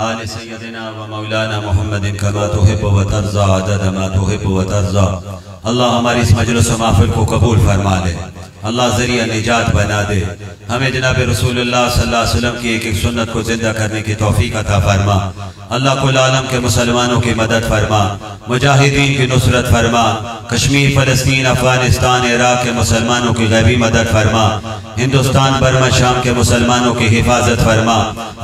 आले सय्यदिना व मौलाना मुहम्मद कमा तुहिब्बु व तर्ज़ा अदद मा तुहिब्बु व तर्ज़ा। अल्लाह हमारी इस मजलिस व महफिल को कबूल फरमा ले। अल्लाह ज़रिया निजात बना दे। हमें जनाब रसूलुल्लाह सल्लल्लाहु अलैहि वसल्लम की एक एक सुन्नत को जिंदा करने की तौफीक अता फरमा। अल्लाह कुल आलम के मुसलमानों की मदद फरमा, मुजाहिदीन की नुसरत फरमा, कश्मीर, फलस्तीन, अफगानिस्तान, इराक के मुसलमानों की गैबी मदद फरमा, हिंदुस्तान, बर्मा, शाम के मुसलमानों की हिफाजत फरमा।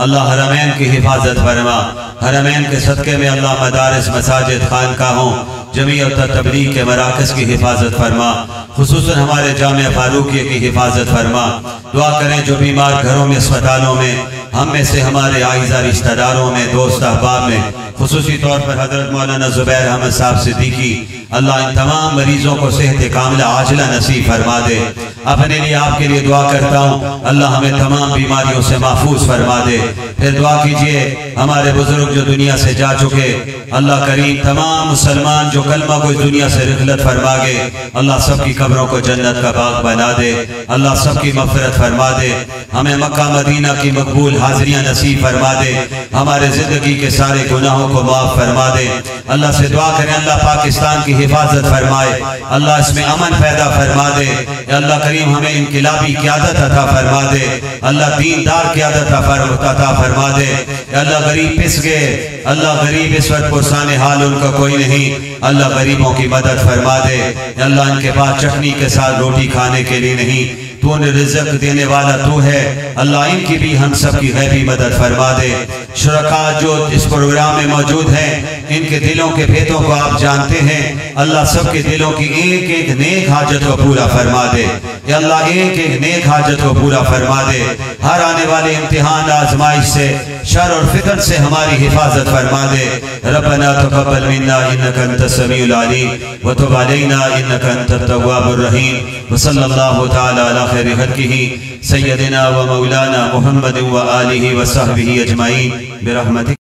अल्लाह हरमैन की हिफाजत फरमा। हरमैन के सदक़े में अल्लाह मदारिस, मसाजिद, खानकाहों, जमीयत तबलीग के मराकज़ की हिफाजत फरमा। खुसूसन हमारे जामिया फारूकिया की हिफाजत फरमा। दुआ करें जो बीमार घरों में, अस्पतालों में, हम में से हमारे आइज़ा रिश्तेदारों में, दोस्त अहबाब में, खुसूसी तौर पर हजरत मौलाना ज़ुबैर अहमद साहब सिद्दीकी, अल्लाह इन तमाम मरीजों को सेहत कामिला आजिला नसीब फरमा दे। अपने लिए, आपके लिए दुआ करता हूँ, अल्लाह हमें तमाम बीमारियों से महफूज फरमा दे। फिर दुआ कीजिए हमारे बुजुर्ग जो दुनिया से जा चुके, अल्लाह करीम तमाम मुसलमान जो कलमा को इस दुनिया से रिखलत फरमा गए, अल्लाह सबकी कब्रों को जन्नत का बाग बना दे। अल्लाह सबकी मग़फ़िरत फरमा दे। हमें मक्का मदीना की मकबूल हाज़िरियाँ नसीब फरमा दे। हमारे ज़िंदगी के सारे गुनाहों को माफ़ फरमा दे। अल्लाह से दुआ करें अल्लाह पाकिस्तान की हिफाजत फरमाए, अल्लाह इसमें अमन पैदा फरमा दे। अल्लाह करीम हमें इनकिलाबी क़यादत अता फरमा दे। अल्लाह दीनदार क़यादत अता फरमा दे। अल्लाह गरीब पिस गए, अल्लाह गरीब इस वक्त पुरसाने हाल उनका कोई नहीं, अल्लाह गरीबों की मदद फरमा दे। अल्लाह इनके पास चटनी के साथ रोटी खाने के लिए नहीं, तू ने रिज़्क़ देने वाला तू है। अल्लाह इनकी भी हम सब की गैबी मदद फरमा दे। शुरका जो इस प्रोग्राम में मौजूद हैं, इनके दिलों के भेदों को आप जानते हैं। अल्लाह सबके दिलों की एक एक नेक हाजत को पूरा फरमा दे। अल्लाह एक एक नेक हाजत को पूरा फरमा दे। हर आने वाले इम्तिहान, आजमाइश से, शर और फितन से हमारी हिफाजत फरमा दे। रब्बना तक़ब्बल मिन्ना इन्नका अंतस समीउल अलीम व तुब अलैना इन्नका अंतत तव्वाबुर रहीम व सल्लल्लाहु तआला अला खैरि खल्क़िही सय्यदिना व मौलाना मुहम्मद व आलिहि व सहबिही अजमाइन बिरहमतिक।